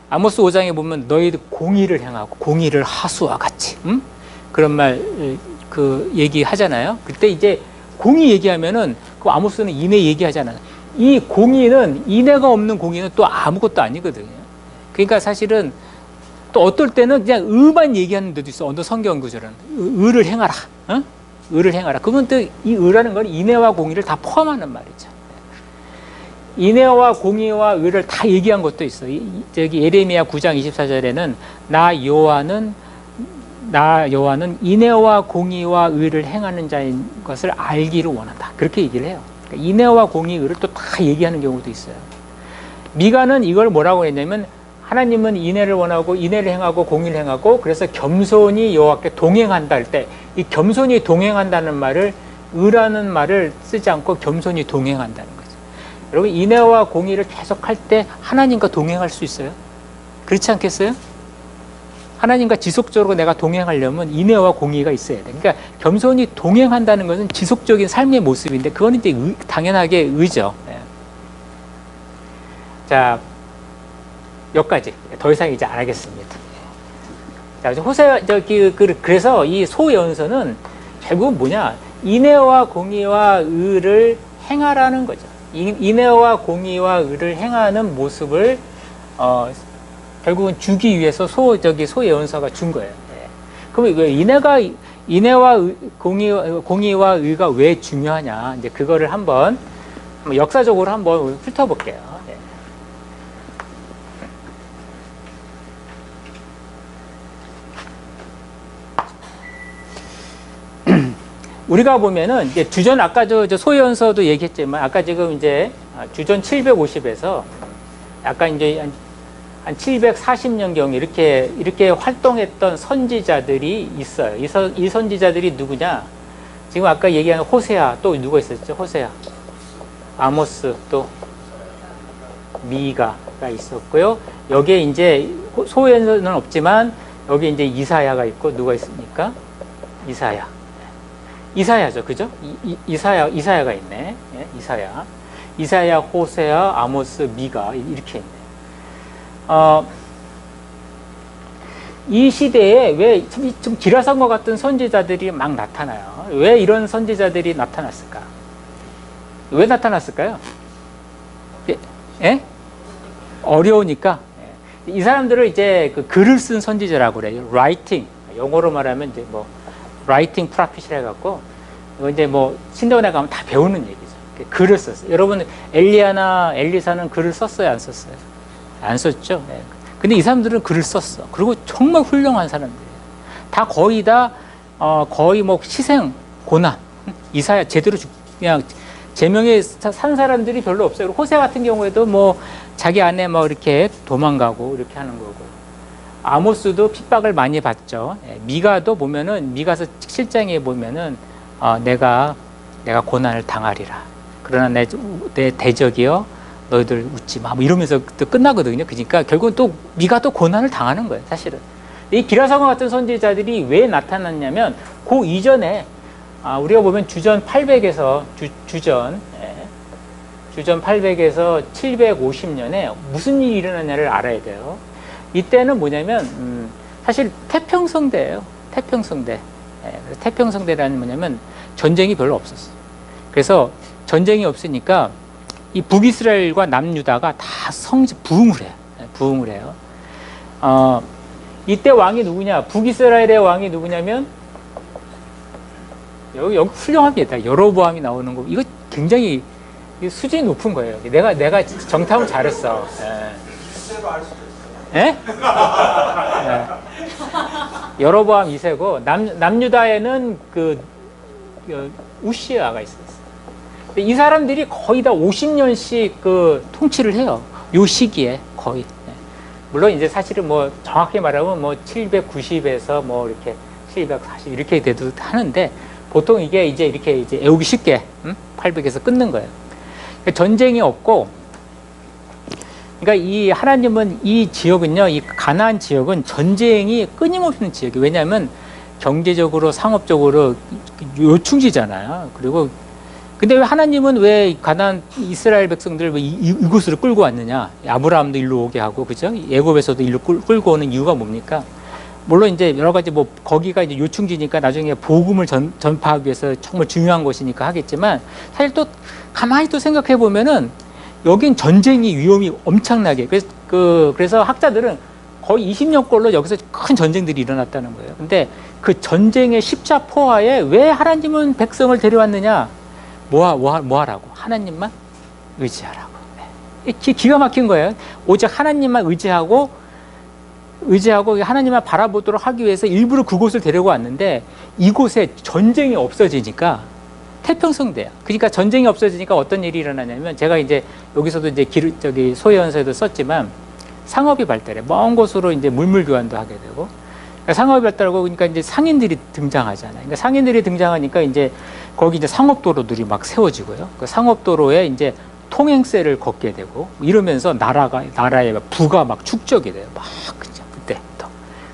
아모스 5장에 보면 너희들 공의를 행하고 공의를 하수와 같이 그런 말 그 얘기하잖아요. 그때 이제 공의 얘기하면은 그 아모스는 인애 얘기하잖아요. 이 공의는 인애가 없는 공의는 또 아무것도 아니거든요. 그러니까 사실은 또 어떨 때는 그냥 의만 얘기하는 데도 있어. 어느 성경 구절은 의를 행하라. 어? 의를 행하라. 그건 또 이 의라는 건 인애와 공의를 다 포함하는 말이죠. 인애와 공의와 의를 다 얘기한 것도 있어. 저기 예레미야 9장 24절에는 나 여호와는 인애와 공의와 의를 행하는 자인 것을 알기를 원한다. 그렇게 얘기를 해요. 그러니까 인애와 공의, 의를 또 다 얘기하는 경우도 있어요. 미가는 이걸 뭐라고 했냐면 하나님은 인애를 원하고 인애를 행하고 공의를 행하고 그래서 겸손히 여호와께 동행한다 할 때 이 겸손히 동행한다는 말을 의라는 말을 쓰지 않고 겸손히 동행한다는 거죠. 여러분 인애와 공의를 계속 할 때 하나님과 동행할 수 있어요? 그렇지 않겠어요? 하나님과 지속적으로 내가 동행하려면 인애와 공의가 있어야 돼. 그러니까 겸손히 동행한다는 것은 지속적인 삶의 모습인데 그거는 이제 당연하게 의죠. 자, 여기까지. 더 이상 이제 안 하겠습니다. 자, 그래서 이 소연서는 결국은 뭐냐? 인애와 공의와 의를 행하라는 거죠. 인애와 공의와 의를 행하는 모습을 결국은 주기 위해서 소예언서가 준 거예요. 그럼 인애와 공의와 의가 왜 중요하냐? 이제 그거를 한번 역사적으로 한번 훑어볼게요. 우리가 보면은 이제 주전 아까 저 소연서도 얘기했지만 아까 지금 이제 주전 750에서 약간 이제 한 740년경 이렇게 활동했던 선지자들이 있어요. 이 선지자들이 누구냐? 지금 아까 얘기한 호세아 또 누가 있었죠? 호세아, 아모스 또 미가가 있었고요. 여기에 이제 소연서는 없지만 여기 이제 이사야가 있고 누가 있습니까? 이사야죠, 그죠? 이사야가 있네. 예, 이사야, 호세아, 아모스, 미가 이렇게 있네. 이 시대에 왜 좀 기라성과 같은 선지자들이 막 나타나요? 왜 이런 선지자들이 나타났을까? 왜 나타났을까요? 예? 어려우니까. 이 사람들을 이제 그 글을 쓴 선지자라고 그래요. 라이팅. 영어로 말하면 이제 뭐 라이팅 프로핏이라 해갖고 이거 이제 뭐 신대원에 가면 다 배우는 얘기죠. 글을 썼어요. 여러분 엘리야나 엘리사는 글을 썼어요, 안 썼어요? 안 썼죠. 네. 근데 이 사람들은 글을 썼어. 그리고 정말 훌륭한 사람들이에요. 다 거의 뭐 희생, 고난, 이사야 제대로 그냥 제명에 산 사람들이 별로 없어요. 호세 같은 경우에도 뭐 자기 아내 뭐 이렇게 도망가고 이렇게 하는 거고. 아모스도 핍박을 많이 받죠. 미가도 보면은 미가서 7장에 보면은 내가 고난을 당하리라. 그러나 내 대적이여 너희들 웃지 마. 뭐 이러면서 또 끝나거든요. 그러니까 결국은 또 미가 또 고난을 당하는 거예요. 사실은. 이 기라성과 같은 선지자들이 왜 나타났냐면 그 이전에 우리가 보면 주전 800에서 주전 800에서 750년에 무슨 일이 일어났냐를 알아야 돼요. 이때는 뭐냐면 사실 태평성대예요. 태평성대. 태평성대라는 뭐냐면 전쟁이 별로 없었어. 그래서 전쟁이 없으니까 이 북이스라엘과 남유다가 다 부흥을 해요. 부흥을 해요. 이때 왕이 누구냐? 북이스라엘의 왕이 누구냐면 여기 훌륭합니다. 여로보암이 나오는 거 이거 굉장히 수준이 높은 거예요. 내가 정탐을 잘했어. 실제로 알 수도 있어요. 예? 예. 여로보암 2세고 남유다에는 그 우시아가 있었어요. 근데 이 사람들이 거의 다 50년씩 그 통치를 해요. 요 시기에 거의. 예. 물론 이제 사실은 뭐 정확히 말하면 뭐 790에서 뭐 이렇게 740 이렇게 돼도 하는데 보통 이게 이렇게 애우기 쉽게 800에서 끊는 거예요. 그러니까 전쟁이 없고, 그러니까 이 하나님은 이 지역은요, 이 가나안 지역은 전쟁이 끊임없는 지역이에요. 왜냐하면 경제적으로 상업적으로 요충지잖아요. 그리고 근데 왜 하나님은 왜 가나안 이스라엘 백성들을 왜 이곳으로 끌고 왔느냐? 아브라함도 일로 오게 하고, 그죠? 애굽에서도 일로 끌고 오는 이유가 뭡니까? 물론 이제 여러 가지 뭐 거기가 이제 요충지니까 나중에 복음을 전파하기 위해서 정말 중요한 곳이니까 하겠지만, 사실 또 가만히 또 생각해 보면은 여긴 전쟁이 위험이 엄청나게, 그래서 학자들은 거의 20년꼴로 여기서 큰 전쟁들이 일어났다는 거예요. 근데 그 전쟁의 십자포화에 왜 하나님은 백성을 데려왔느냐? 뭐 하라고? 하나님만 의지하라고. 네. 기가 막힌 거예요. 오직 하나님만 의지하고 하나님만 바라보도록 하기 위해서 일부러 그곳을 데리고 왔는데, 이곳에 전쟁이 없어지니까 태평성대야. 그러니까 전쟁이 없어지니까 어떤 일이 일어나냐면, 제가 이제 여기서도 이제 소혜연서에도 썼지만, 상업이 발달해. 먼 곳으로 이제 물물 교환도 하게 되고, 그러니까 상업이 발달하고, 그러니까 이제 상인들이 등장하잖아요. 그러니까 상인들이 등장하니까 이제 거기 이제 상업도로들이 막 세워지고요. 그 상업도로에 이제 통행세를 걷게 되고, 이러면서 나라의 부가 막 축적이 돼요. 막 그때부터.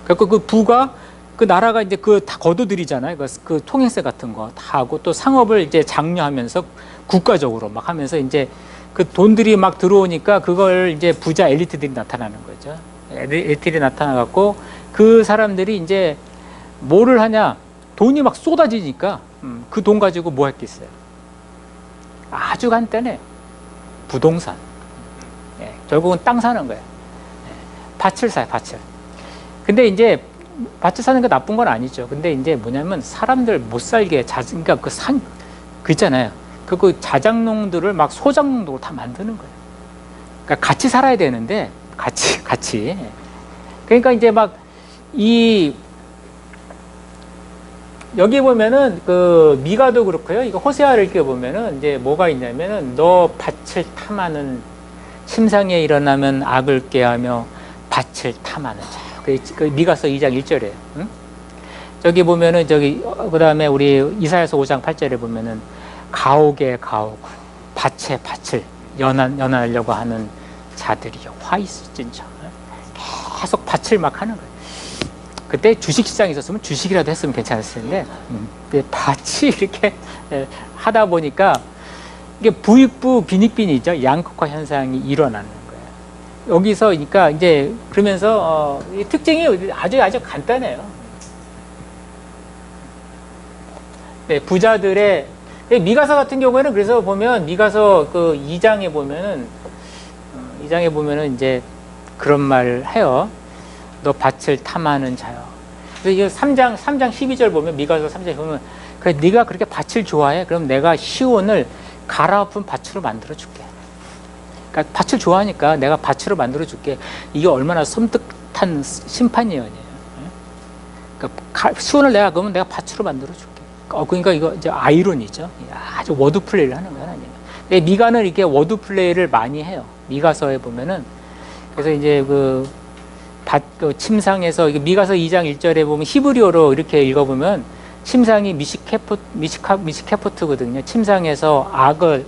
그래서 그 부가, 그 나라가 이제 다 거둬들이잖아요. 그 통행세 같은 거 다 하고, 또 상업을 이제 장려하면서 국가적으로 막 하면서 이제 그 돈들이 막 들어오니까 그걸 이제 부자 엘리트들이 나타나는 거죠. 엘리트들이 나타나갖고 그 사람들이 이제 뭐를 하냐? 돈이 막 쏟아지니까 그 돈 가지고 뭐 했겠어요? 아주 간단해. 부동산. 예, 결국은 땅 사는 거예요. 예, 밭을 사요, 밭을. 근데 이제 밭을 사는 게 나쁜 건 아니죠. 근데 이제 뭐냐면 사람들 못 살게 그러니까 그 있잖아요. 그 자작농들을 막 소작농으로 다 만드는 거예요. 그러니까 같이 살아야 되는데 같이. 그러니까 이제 막 여기 보면은 그 미가도 그렇고요. 이거 호세아를 이렇게 보면은 이제 뭐가 있냐면은, 너 밭을 탐하는, 침상에 일어나면 악을 꾀하며 밭을 탐하는 자. 그 미가서 2장 1절에. 응? 저기 보면은 그다음에 우리 이사야서 5장 8절에 보면은 가옥에 가옥, 밭에 밭을 연하려고 하는 자들이요 화 있을진저. 계속 밭을 막 하는 거예요. 그때 주식시장에 있었으면 주식이라도 했으면 괜찮았을 텐데, 밭이 이렇게 하다 보니까 이게 부익부 빈익빈이죠. 양극화 현상이 일어나는 거예요. 여기서 그러니까 이제 그러면서 이 특징이 아주 간단해요. 네, 부자들의 미가서 같은 경우에는, 그래서 보면 미가서 그 2장에 보면은 이제 그런 말을 해요. 너 밭을 탐하는 자요. 그래서 3장 12절 보면, 미가서 3장 보면, 그래 네가 그렇게 밭을 좋아해? 그럼 내가 시온을 갈아엎은 밭으로 만들어 줄게. 그러니까 밭을 좋아하니까 내가 밭으로 만들어 줄게. 이게 얼마나 섬뜩한 심판 예언이에요. 그러니까 시온을 내가 그러면 내가 밭으로 만들어 줄게. 그러니까 이거 이제 아이러니죠. 아주 워드 플레이를 하는 거야, 하나님. 근데 미가는 이렇게 워드 플레이를 많이 해요. 미가서에 보면은. 그래서 이제 그 침상에서, 미가서 2장 1절에 보면 히브리어로 이렇게 읽어보면 침상이 미시케포트거든요. 침상에서 악을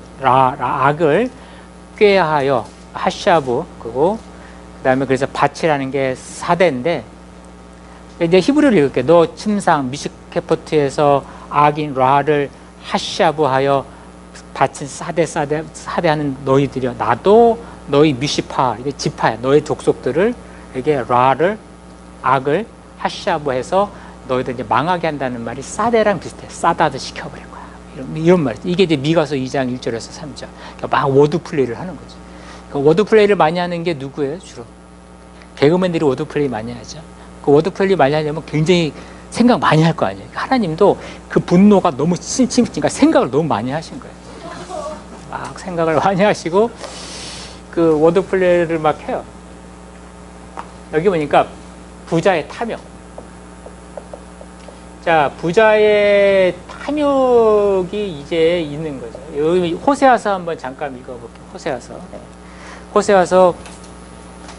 꾀하여 하샤브, 그리고 그다음에 그래서 밭이라는 게 사대인데, 이제 히브리어를 읽을게. 너 침상 미시케포트에서 악인 라를 하샤브하여 밭은 사대하는 너희들이여, 나도 너희 미시파, 이게 지파야, 너희 족속들을 이게 악을 하샤브해서 너희들 이제 망하게 한다는 말이 사대랑 비슷해. 사다드 시켜버릴 거야. 이런 말이지. 이게 이제 미가서 2장 1절에서 3절. 그러니까 막 워드 플레이를 하는 거죠. 그 워드 플레이를 많이 하는 게 누구예요? 주로 개그맨들이 워드 플레이 많이 하죠. 그 워드 플레이 많이 하려면 굉장히 생각 많이 할 거 아니에요. 하나님도 그 분노가 너무 심치니까 생각을 너무 많이 하신 거예요. 막 생각을 많이 하시고 그 워드 플레이를 막 해요. 여기 보니까 부자의 탐욕. 자, 부자의 탐욕이 이제 있는 거죠. 여기 호세아서 한번 잠깐 읽어볼게요. 호세아서. 네. 호세아서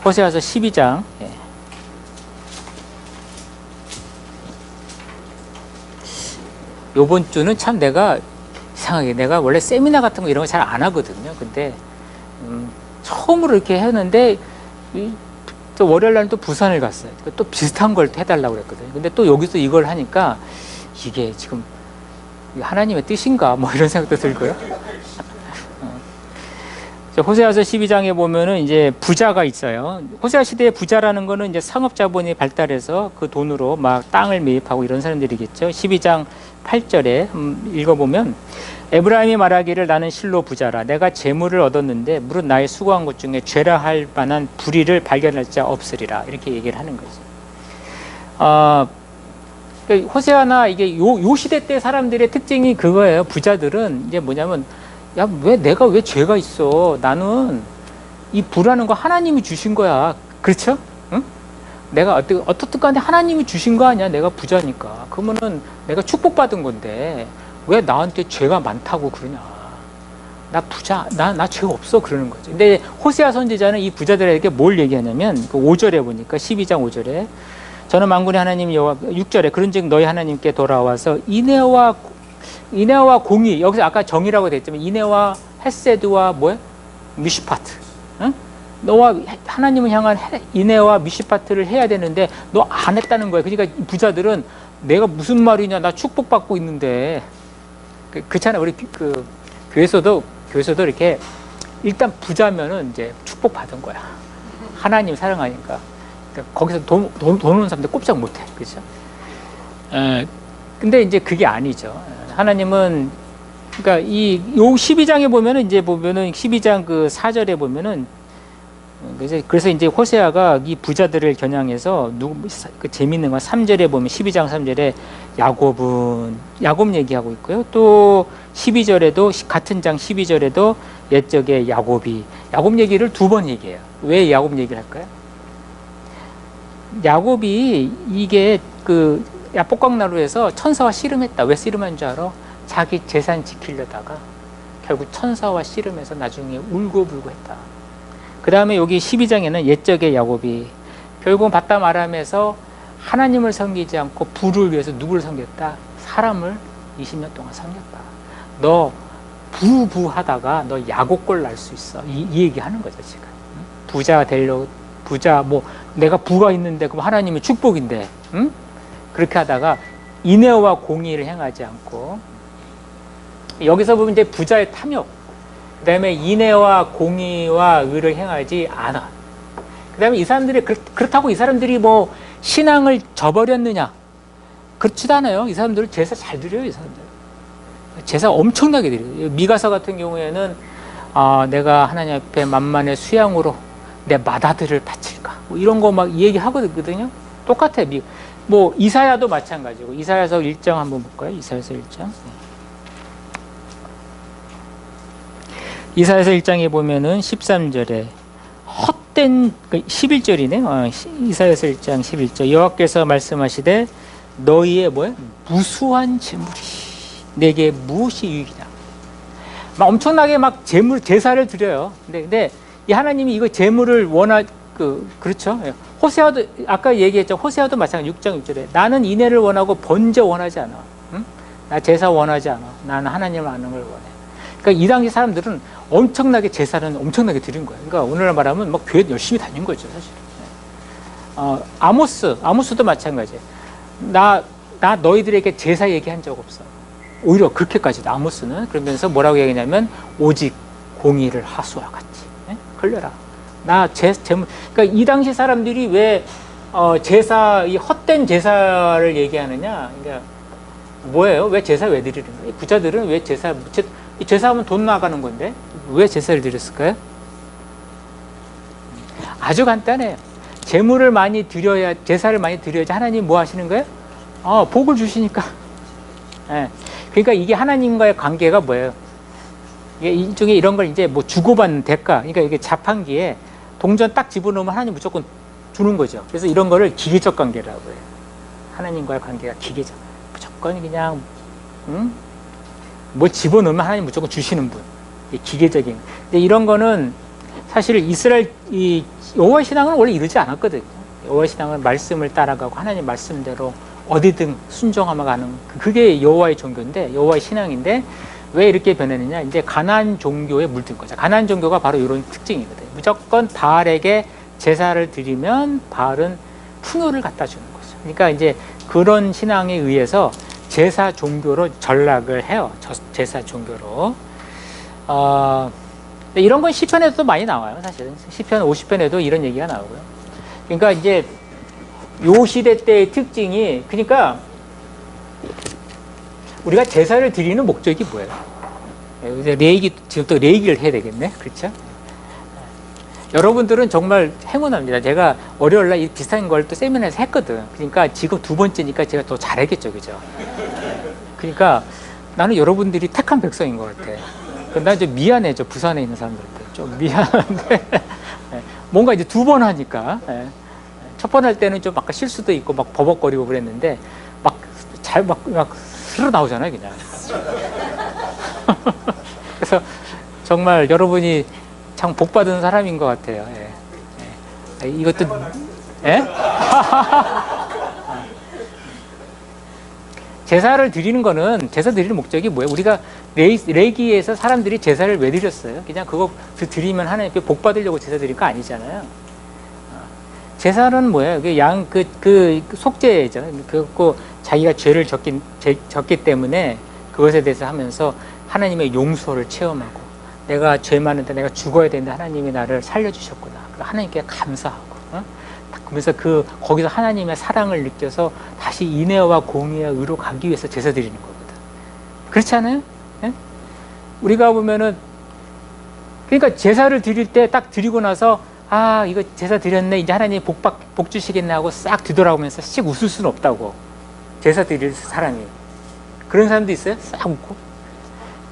12장. 네. 요번 주는 참 내가 이상하게 내가 원래 세미나 같은 거 이런 거 잘 안 하거든요. 근데 처음으로 이렇게 했는데 또 월요일 날은 또 부산을 갔어요. 또 비슷한 걸 해달라고 그랬거든요. 근데 또 여기서 이걸 하니까 이게 지금 하나님의 뜻인가 뭐 이런 생각도 들고요. 호세아서 12장에 보면은 이제 부자가 있어요. 호세아 시대의 부자라는 거는 이제 상업 자본이 발달해서 그 돈으로 막 땅을 매입하고 이런 사람들이겠죠. 12장 8절에 읽어보면 에브라임이 말하기를 나는 실로 부자라 내가 재물을 얻었는데 무릇 나의 수고한 것 중에 죄라 할 만한 불의를 발견할 자 없으리라 이렇게 얘기를 하는 거죠. 호세아나 이게 요 시대 때 사람들의 특징이 그거예요. 부자들은 이제 뭐냐면 야, 내가 왜 죄가 있어? 나는 이 부라는 거 하나님이 주신 거야. 그렇죠? 응? 내가 어떻든 간에 하나님이 주신 거 아니야? 내가 부자니까. 그러면은 내가 축복받은 건데 왜 나한테 죄가 많다고 그러냐? 나 부자, 나 죄 없어 그러는 거죠. 근데 호세아 선지자는 이 부자들에게 뭘 얘기하냐면 그 5절에 보니까 12장 5절에 저는 만군의 하나님 여호와 6절에 그런즉 너희 하나님께 돌아와서 인애와 공의 여기서 아까 정의라고 됐지만 인애와 헤세드와 뭐야? 미시파트. 응? 너와 하나님을 향한 인애와 미시파트를 해야 되는데 너 안 했다는 거야. 그러니까 부자들은 내가 무슨 말이냐? 나 축복받고 있는데 그렇잖아요. 우리 그 교회에서도 이렇게 일단 부자면은 이제 축복받은 거야. 하나님 사랑하니까. 그러니까 거기서 돈 오는 사람들 꼼짝 못해. 그렇죠? 근데 이제 그게 아니죠. 하나님은 그러니까 요 12장에 보면은 이제 12장 그 4절에 보면은 그래서 이제 호세아가 이 부자들을 겨냥해서 그 재밌는 건 3절에 보면 12장 3절에 야곱 얘기하고 있고요. 또 12절에도 같은 장 12절에도 옛적에 야곱 얘기를 2번 얘기해요. 왜 야곱 얘기를 할까요? 야곱이 이게 그 야복강나루에서 천사와 씨름했다. 왜 씨름한 줄 알아? 자기 재산 지키려다가 결국 천사와 씨름해서 나중에 울고불고 했다. 그 다음에 여기 12장에는 옛적의 야곱이 결국은 바다 아람에서 하나님을 섬기지 않고 부를 위해서 누구를 섬겼다? 사람을 20년 동안 섬겼다. 너 부하다가 너 야곱골 날 수 있어. 이 얘기 하는 거죠 지금. 부자 뭐 내가 부가 있는데 그럼 하나님의 축복인데 응? 그렇게 하다가 인애와 공의를 행하지 않고 여기서 보면 이제 부자의 탐욕 그 다음에 인애와 공의와 의를 행하지 않아. 그 다음에 이 사람들이 그렇다고 이 사람들이 뭐 신앙을 저버렸느냐? 그렇지도 않아요. 이 사람들은 제사 잘 드려요. 이 사람들 제사 엄청나게 드려요. 미가서 같은 경우에는 내가 하나님 앞에 만만의 수양으로 내 맏아들을 바칠까 뭐 이런 거 막 얘기하거든요. 똑같아. 뭐 이사야도 마찬가지고 이사야서 1장 한번 볼까요? 이사야서 1장. 이사야서 1장에 보면은 13절에 헛된 11절이네. 이사야서 1장 11절 여호와께서 말씀하시되 너희의 뭐야? 무수한 재물이 내게 무엇이 유익이냐. 막 엄청나게 막 제사를 드려요. 근데 이 하나님이 이거 재물을 그렇죠. 호세아도 아까 얘기했죠. 호세아도 마찬가지 6장 6절에 나는 인애를 원하고 번제 원하지 않아. 응? 나 제사 원하지 않아. 나는 하나님을 아는 걸 원해. 그러니까 이 당시 사람들은 엄청나게 제사는 엄청나게 드린 거예요. 그러니까 오늘날 말하면 막 교회 열심히 다닌 거죠, 사실. 아모스도 마찬가지예요. 나 너희들에게 제사 얘기한 적 없어. 오히려 그렇게까지도 아모스는 그러면서 뭐라고 얘기하냐면 오직 공의를 하수와 같이 흘려라. 그러니까 이 당시 사람들이 왜 이 헛된 제사를 얘기하느냐? 그러니까 뭐예요? 왜 제사 왜 드리는 거예요? 부자들은 왜 제사하면 돈 나가는 건데 왜 제사를 드렸을까요? 아주 간단해요. 제사를 많이 드려야지 하나님 뭐 하시는 거예요? 복을 주시니까. 예. 그러니까 이게 하나님과의 관계가 뭐예요? 이게 일종의 이런 걸 이제 뭐 주고받는 대가. 그러니까 이게 자판기에 동전 딱 집어넣으면 하나님 무조건 주는 거죠. 그래서 이런 거를 기계적 관계라고 해요. 하나님과의 관계가 기계적. 무조건 그냥, 뭐 집어넣으면 하나님 무조건 주시는 분. 기계적인. 근데 이런 거는 사실 이스라엘, 이 여호와 신앙은 원래 이러지 않았거든요. 여호와 신앙은 말씀을 따라가고 하나님 말씀대로 어디든 순종하며 가는, 그게 여호와의 종교인데, 여호와의 신앙인데, 왜 이렇게 변했느냐? 이제 가나안 종교에 물든 거죠. 가나안 종교가 바로 이런 특징이거든요. 무조건 바알에게 제사를 드리면 바알은 풍요를 갖다 주는 거죠. 그러니까 이제 그런 신앙에 의해서 제사 종교로 전락을 해요. 제사 종교로. 이런 건 시편에도 많이 나와요. 사실은 시편 50편에도 이런 얘기가 나오고요. 그러니까 이제 요 시대 때의 특징이, 그러니까 우리가 제사를 드리는 목적이 뭐예요? 이제 지금 또 레이기를 해야 되겠네. 그렇죠? 여러분들은 정말 행운합니다. 제가 월요일 날 비슷한 걸 또 세미나에서 했거든. 그러니까 지금 두 번째니까 제가 더 잘하겠죠. 그죠? 그러니까 나는 여러분들이 택한 백성인 것 같아. 난 좀 미안해. 저 부산에 있는 사람들한테. 좀 미안한데. 뭔가 이제 두 번 하니까. 첫 번 할 때는 좀 아까 실수도 있고 막 버벅거리고 그랬는데 막 흘러 나오잖아요, 그냥. 그래서 정말 여러분이 참 복받은 사람인 것 같아요. 이것도, 제사를 드리는 거는, 제사 드리는 목적이 뭐예요? 우리가 레기에서 사람들이 제사를 왜 드렸어요? 그냥 그거 드리면 하나님께 복 받으려고 제사 드린 거 아니잖아요. 제사는 뭐예요? 그 속죄죠. 그거 자기가 죄를 졌기 때문에 그것에 대해서 하면서 하나님의 용서를 체험하고, 내가 죄 많은데 내가 죽어야 되는데 하나님이 나를 살려주셨구나. 하나님께 감사하고, 그러면서 거기서 하나님의 사랑을 느껴서 다시 인애와 공의와 의로 가기 위해서 제사 드리는 거거든. 그렇지 않아요? 예? 우리가 보면은, 그러니까 제사를 드릴 때 딱 드리고 나서 이거 제사 드렸네, 이제 하나님이 복 주시겠네 하고 싹 뒤돌아오면서 씩 웃을 수는 없다고. 제사 드릴 사람이. 그런 사람도 있어요? 싹 웃고.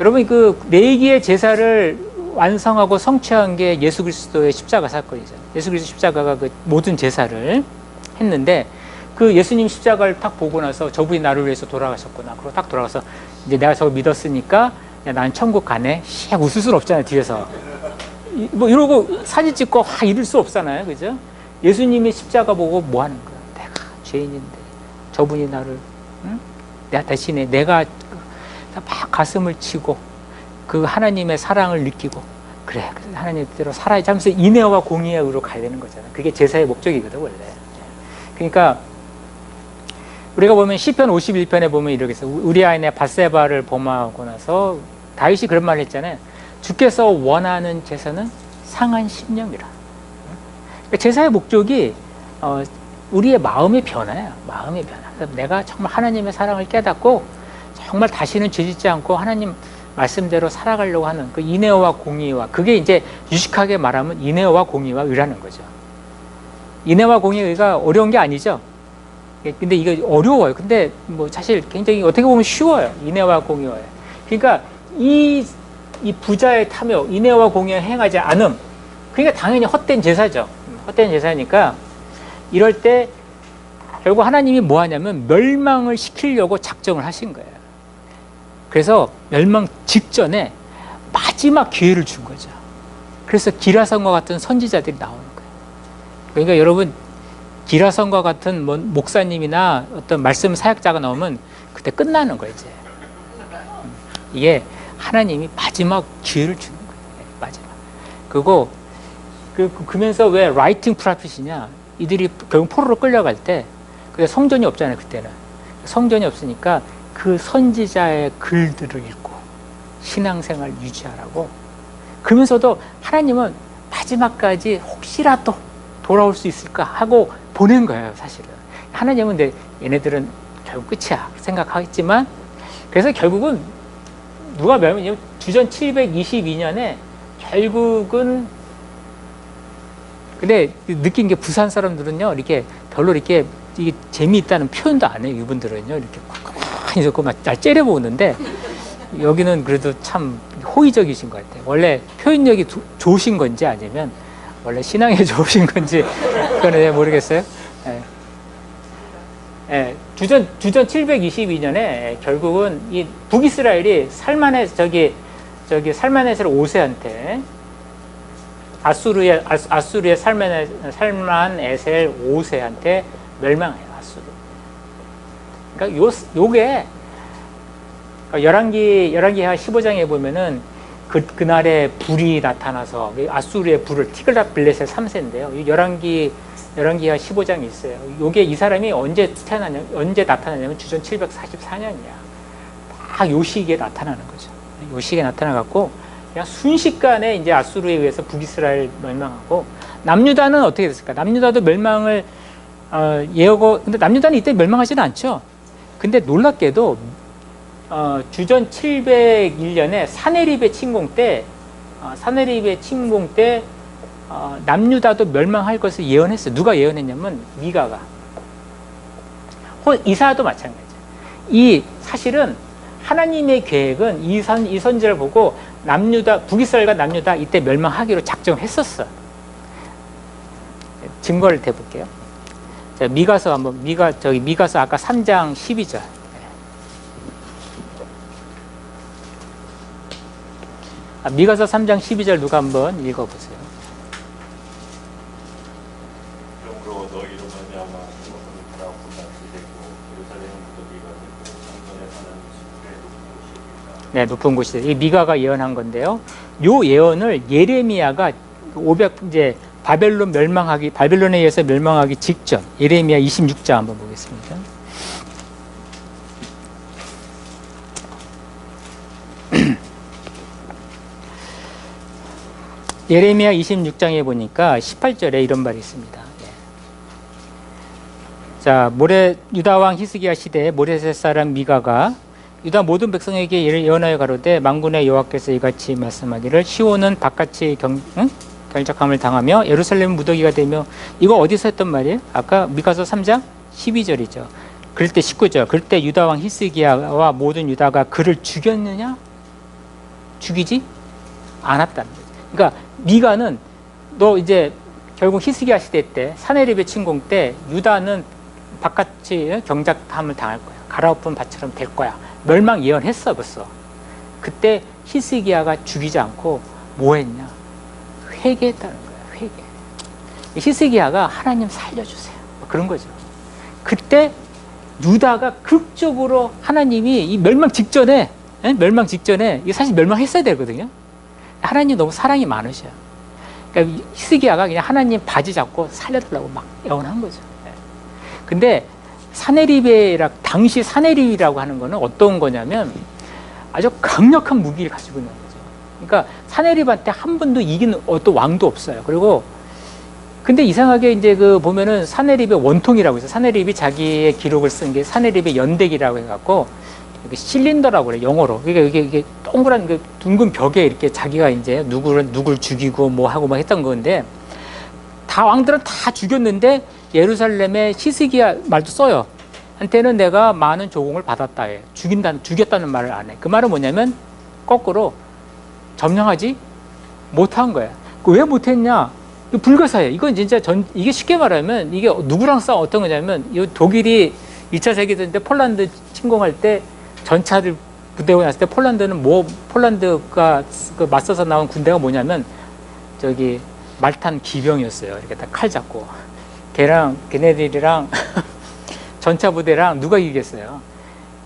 여러분, 레위기의 제사를 완성하고 성취한 게 예수 그리스도의 십자가 사건이잖아요. 예수 그리스도 십자가가 그 모든 제사를 했는데, 그 예수님 십자가를 딱 보고 나서 저분이 나를 위해서 돌아가셨구나. 그리고 딱 돌아가서 이제 내가 저거 믿었으니까 난 천국 가네. 씩 웃을 수는 없잖아요, 뒤에서. 뭐 이러고 사진 찍고 이럴 수 없잖아요. 그죠? 예수님의 십자가 보고 뭐 하는 거야? 내가 죄인인데 저분이 나를, 내가 대신에 내가 막 가슴을 치고 그 하나님의 사랑을 느끼고, 그래 하나님 뜻대로 살아야지 하면서 인애와 공의의 의로 가야 되는 거잖아요. 그게 제사의 목적이거든 원래. 그러니까 우리가 보면 시편 51편에 보면 이렇게 해서, 우리아인의 밧세바를 범하고 나서 다윗이 그런 말을 했잖아요. 주께서 원하는 제사는 상한 심령이라. 그러니까 제사의 목적이 우리의 마음의 변화야. 마음의 변화. 내가 정말 하나님의 사랑을 깨닫고 정말 다시는 죄짓지 않고 하나님 말씀대로 살아가려고 하는 그 인애와 공의와, 그게 이제 유식하게 말하면 인애와 공의와 의라는 거죠. 인애와 공의와 의가 어려운 게 아니죠. 근데 이게 어려워요. 근데 뭐 사실 굉장히 어떻게 보면 쉬워요. 인애와 공의와. 그러니까 이 부자의 탐욕, 인애와 공의와 행하지 않음. 그러니까 당연히 헛된 제사죠. 헛된 제사니까 이럴 때 결국 하나님이 뭐 하냐면 멸망을 시키려고 작정을 하신 거예요. 그래서 멸망 직전에 마지막 기회를 준 거죠. 그래서 기라성과 같은 선지자들이 나오는 거예요. 그러니까 여러분, 기라성과 같은 목사님이나 어떤 말씀 사역자가 나오면 그때 끝나는 거예요, 이제. 이게 하나님이 마지막 기회를 주는 거예요. 마지막. 그리고 그러면서 왜 라이팅 프라핏이냐? 이들이 결국 포로로 끌려갈 때, 근데 성전이 없잖아요, 그때는. 성전이 없으니까 그 선지자의 글들을 읽고 신앙생활 유지하라고. 그러면서도 하나님은 마지막까지 혹시라도 돌아올 수 있을까 하고 보낸 거예요, 사실은. 하나님은 근데 얘네들은 결국 끝이야 생각하겠지만, 그래서 결국은 누가 멸망이냐면 주전 722년에 결국은, 근데 느낀 게 부산 사람들은요, 이렇게 별로 이렇게 이게 재미있다는 표현도 안 해요. 이분들은요. 이렇게 꽉꽉 해서 막 날 째려보는데 여기는 그래도 참 호의적이신 것 같아요. 원래 표현력이 좋으신 건지 아니면 원래 신앙이 좋으신 건지 그거는 모르겠어요. 예. 예, 주전 722년에 결국은 이 북이스라엘이 살만에셀 5세한테 아수르의 살만에셀 5세한테 멸망해요. 아수르. 그러니까 요게 열왕기하 15장에 보면은 그날에 불이 나타나서 아수르의 불을 티글랏빌레셋 3세인데요. 열왕기하 15장이 있어요. 요게 이 사람이 언제 나타나냐면 주전 744년이야. 딱 요 시기에 나타나는 거죠. 요 시기에 나타나갖고 그냥 순식간에 이제 아수르에 의해서 북이스라엘 멸망하고 남유다는 어떻게 됐을까? 남유다도 멸망을 예언하고 근데 남유다는 이때 멸망하지는 않죠. 근데 놀랍게도 주전 701년에 사네립의 침공 때 남유다도 멸망할 것을 예언했어요. 누가 예언했냐면 미가가. 이사야도 마찬가지예요. 이 사실은 하나님의 계획은 이 선지를 보고 북이스라엘과 남유다 이때 멸망하기로 작정했었어. 증거를 대볼게요. 자, 미가서 아까 3장 12절. 미가서 3장 12절 누가 한번 읽어보세요. 그러므로 너희로 말미암아 그것은 바라고 낫이 되고 예루살렘은 무더기가 되고 성전에 사는 숲의 높은 곳이 되리라. 네, 높은 곳이 이 미가가 예언한 건데요. 요 예언을 예레미야가 이제 바벨론에 의해서 멸망하기 직전 예레미야 26장 한번 보겠습니다. 예레미야 26장에 보니까 18절에 이런 말이 있습니다. 자, 유다 왕 히스기야 시대에 모레셋 사람 미가가 유다 모든 백성에게 예언하여 가로되 만군의 여호와께서 이같이 말씀하기를 시온은 바깥이 결적함을 당하며 예루살렘은 무더기가 되며. 이거 어디서 했던 말이에요? 아까 미가서 3장 12절이죠. 그럴 때 19절. 그럴 때 유다 왕 히스기야와 모든 유다가 그를 죽였느냐? 죽이지 않았다는 거죠. 그러니까 미가는 너 이제 결국 히스기야 시대 때 사네립의 침공 때 유다는 바깥이 경작함을 당할 거야. 갈아엎은 밭처럼 될 거야. 멸망 예언했어 벌써. 그때 히스기야가 죽이지 않고 뭐 했냐? 회개했다는 거야. 회개. 히스기야가 하나님 살려주세요. 그런 거죠. 그때 유다가 극적으로 하나님이 이 멸망 직전에 이게 사실 멸망했어야 되거든요. 하나님 너무 사랑이 많으셔요. 그러니까 히스기야가 그냥 하나님 바지 잡고 살려달라고 막 애원한 거죠. 근데 당시 사네립이라고 하는 거는 어떤 거냐면 아주 강력한 무기를 가지고 있는 거죠. 그러니까 사네립한테 한 번도 이긴 어떤 왕도 없어요. 그리고 근데 이상하게 이제 보면은 사네립의 원통이라고 해서 사네립이 자기의 기록을 쓴 게 사네립의 연대기라고 해갖고 실린더라고 그래 영어로. 그러니까 이게 동그란 둥근 벽에 이렇게 자기가 이제 누굴 죽이고 뭐 하고 막 했던 건데 다 왕들은 다 죽였는데 예루살렘에 히스기야 말도 써요. 한테는 내가 많은 조공을 받았다 해. 죽였다는 말을 안 해. 그 말은 뭐냐면 거꾸로 점령하지 못한 거야. 왜 못했냐? 불가사해. 이건 진짜 이게 쉽게 말하면 이게 누구랑 싸워 어떤 거냐면 이 독일이 2차 세계대전 때 폴란드 침공할 때 전차들 부대가 났을 때 폴란드가 맞서서 나온 군대가 뭐냐면 말탄 기병이었어요. 이렇게 딱 칼 잡고 걔네들이랑 전차 부대랑 누가 이기겠어요?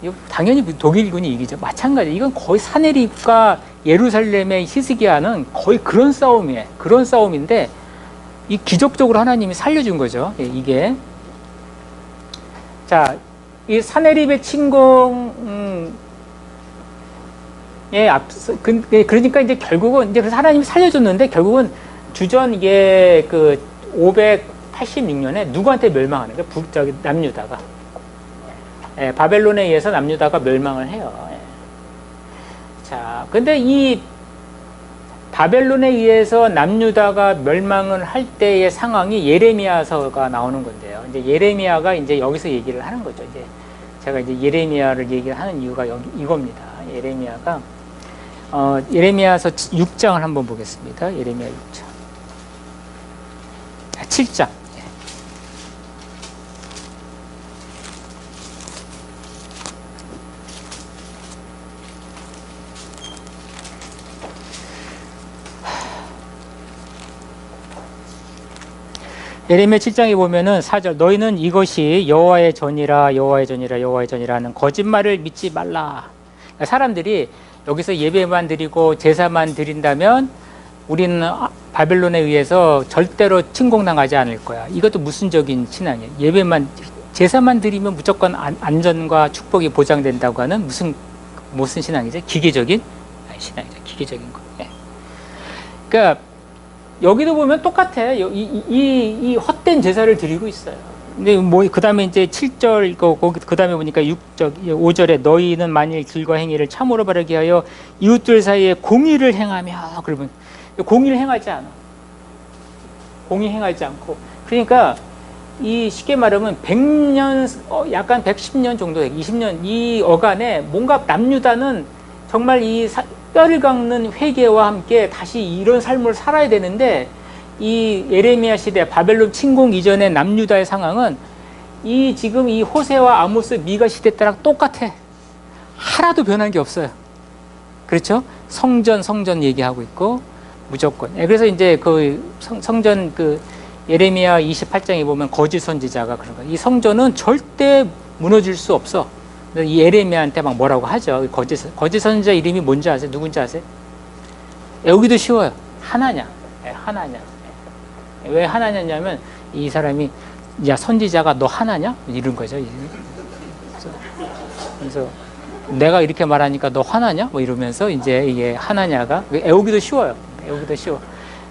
이거 당연히 독일군이 이기죠. 마찬가지. 이건 거의 사네립과 예루살렘의 히스기야는 거의 그런 싸움인데 이 기적적으로 하나님이 살려준 거죠. 이게 자, 이 사네립의 침공에 앞서 그러니까 이제 결국은 이제 그래서 하나님이 살려줬는데 결국은 주전 이게 586년에 누구한테 멸망하는 거예요? 남유다가. 예, 바벨론에 의해서 남유다가 멸망을 해요. 예. 자, 근데 이 바벨론에 의해서 남유다가 멸망을 할 때의 상황이 예레미야서가 나오는 건데요. 이제 예레미야가 이제 여기서 얘기를 하는 거죠. 이제 제가 이제 예레미야를 얘기를 하는 이유가 이겁니다. 예레미야가 예레미야서 6장을 한번 보겠습니다. 예레미야 6장. 7장. 예레미야 7장에 보면은 4절 너희는 이것이 여호와의 전이라 여호와의 전이라 여호와의 전이라는 거짓말을 믿지 말라. 그러니까 사람들이 여기서 예배만 드리고 제사만 드린다면 우리는 바벨론에 의해서 절대로 침공당하지 않을 거야. 이것도 무슨적인 신앙이에요. 예배만 제사만 드리면 무조건 안전과 축복이 보장된다고 하는 무슨 신앙이죠? 기계적인 신앙이죠. 기계적인 거. 네. 그러니까 여기도 보면 똑같아. 이 헛된 제사를 드리고 있어요. 근데 뭐 그 다음에 이제 7절 그 다음에 보니까 5절에 너희는 만일 길과 행위를 참으로 바르게 하여 이웃들 사이에 공의를 행하며 그러면 공의를 행하지 않아. 공의 행하지 않고 그러니까 이 쉽게 말하면 100년 약간 110년 정도 20년 이 어간에 뭔가 남유다는 정말 뼈를 깎는 회개와 함께 다시 이런 삶을 살아야 되는데 이 예레미야 시대 바벨론 침공 이전의 남유다의 상황은 지금 이 호세와 아모스 미가 시대 때랑 똑같아. 하나도 변한 게 없어요. 그렇죠? 성전 얘기하고 있고 무조건. 그래서 이제 그 성전 예레미야 28장에 보면 거짓 선지자가 그런 거야. 이 성전은 절대 무너질 수 없어. 이 예레미야한테 막 뭐라고 하죠. 거짓 선지자 이름이 뭔지 아세요? 누군지 아세요? 여기도 쉬워요. 하나냐. 하나냐. 왜 하나냐냐면 이 사람이 야 선지자가 너 하나냐? 이런 거죠. 그래서 내가 이렇게 말하니까 너 화나냐? 뭐 이러면서 이제 이게 하나냐가 애우기도 쉬워요. 애우기도 쉬워.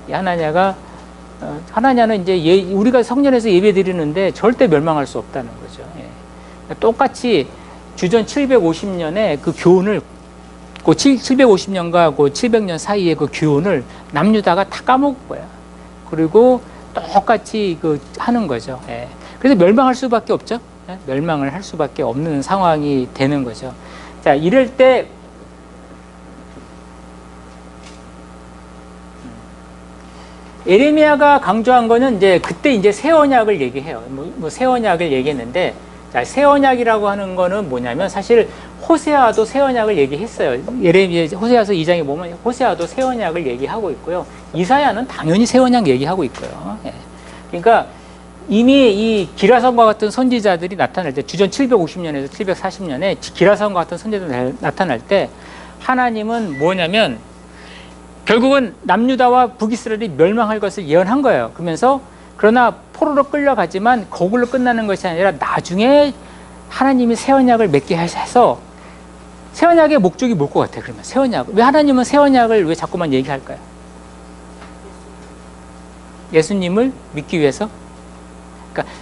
이 하나냐는 이제 우리가 성전에서 예배 드리는데 절대 멸망할 수 없다는 거죠. 똑같이 주전 750년에 그 교훈을 750년과 700년 사이의 그 교훈을 남유다가 다 까먹을 거야. 그리고 똑같이 하는 거죠. 그래서 멸망할 수밖에 없죠. 멸망을 할 수밖에 없는 상황이 되는 거죠. 자, 이럴 때 예레미야가 강조한 거는 이제 그때 이제 새 언약을 얘기해요. 새 언약을 얘기했는데, 자, 새 언약이라고 하는 거는 뭐냐면 사실 호세아도 새 언약을 얘기했어요. 호세아서 2장에 보면 호세아도 새 언약을 얘기하고 있고요. 이사야는 당연히 새 언약 얘기하고 있고요. 그러니까 이미 이 기라성과 같은 선지자들이 나타날 때 주전 750년에서 740년에 기라성과 같은 선지자들이 나타날 때 하나님은 뭐냐면 결국은 남유다와 북이스라엘이 멸망할 것을 예언한 거예요. 그러면서 그러나 포로로 끌려가지만 거기로 끝나는 것이 아니라 나중에 하나님이 새 언약을 맺게 해서 새 언약의 목적이 뭘 것 같아요? 그러면 새 언약 왜 하나님은 새 언약을 왜 자꾸만 얘기할까요? 예수님을 믿기 위해서? 그러니까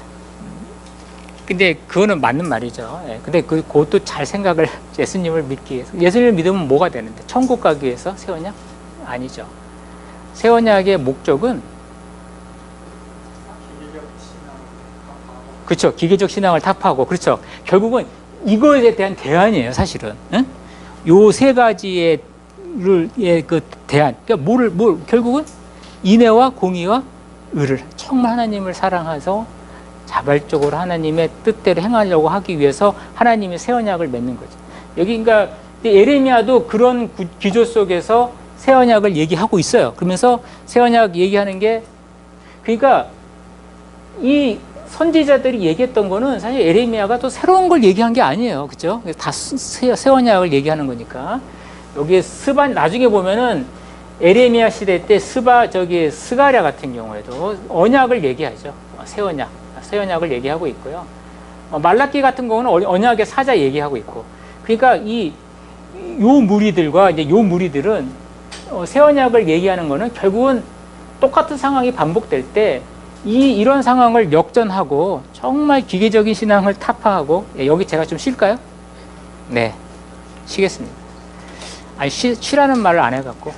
근데 그거는 맞는 말이죠. 근데 그것도 잘 생각을 예수님을 믿기 위해서 예수님을 믿으면 뭐가 되는데 천국 가기 위해서 새 언약? 아니죠. 새 언약의 목적은 그렇죠. 기계적 신앙을 타파하고 그렇죠. 결국은 이거에 대한 대안이에요. 사실은 요 세 가지의 그 대안. 그러니까 결국은 인애와 공의와 의를 정말 하나님을 사랑해서 자발적으로 하나님의 뜻대로 행하려고 하기 위해서 하나님의 새 언약을 맺는 거죠. 여기 그러니까 예레미야도 그런 기조 속에서 새 언약을 얘기하고 있어요. 그러면서 새 언약 얘기하는 게 그러니까 이 선지자들이 얘기했던 거는 사실 예레미야가 또 새로운 걸 얘기한 게 아니에요. 그죠? 다 새 언약을 얘기하는 거니까. 여기에 나중에 보면은 예레미야 시대 때 스가랴 같은 경우에도 언약을 얘기하죠. 새 언약을 얘기하고 있고요. 말라기 같은 경우는 언약의 사자 얘기하고 있고. 그러니까 요 무리들은 새 언약을 얘기하는 거는 결국은 똑같은 상황이 반복될 때 이런 상황을 역전하고 정말 기계적인 신앙을 타파하고 여기 제가 좀 쉴까요? 네, 쉬겠습니다. 아니 쉬라는 말을 안 해갖고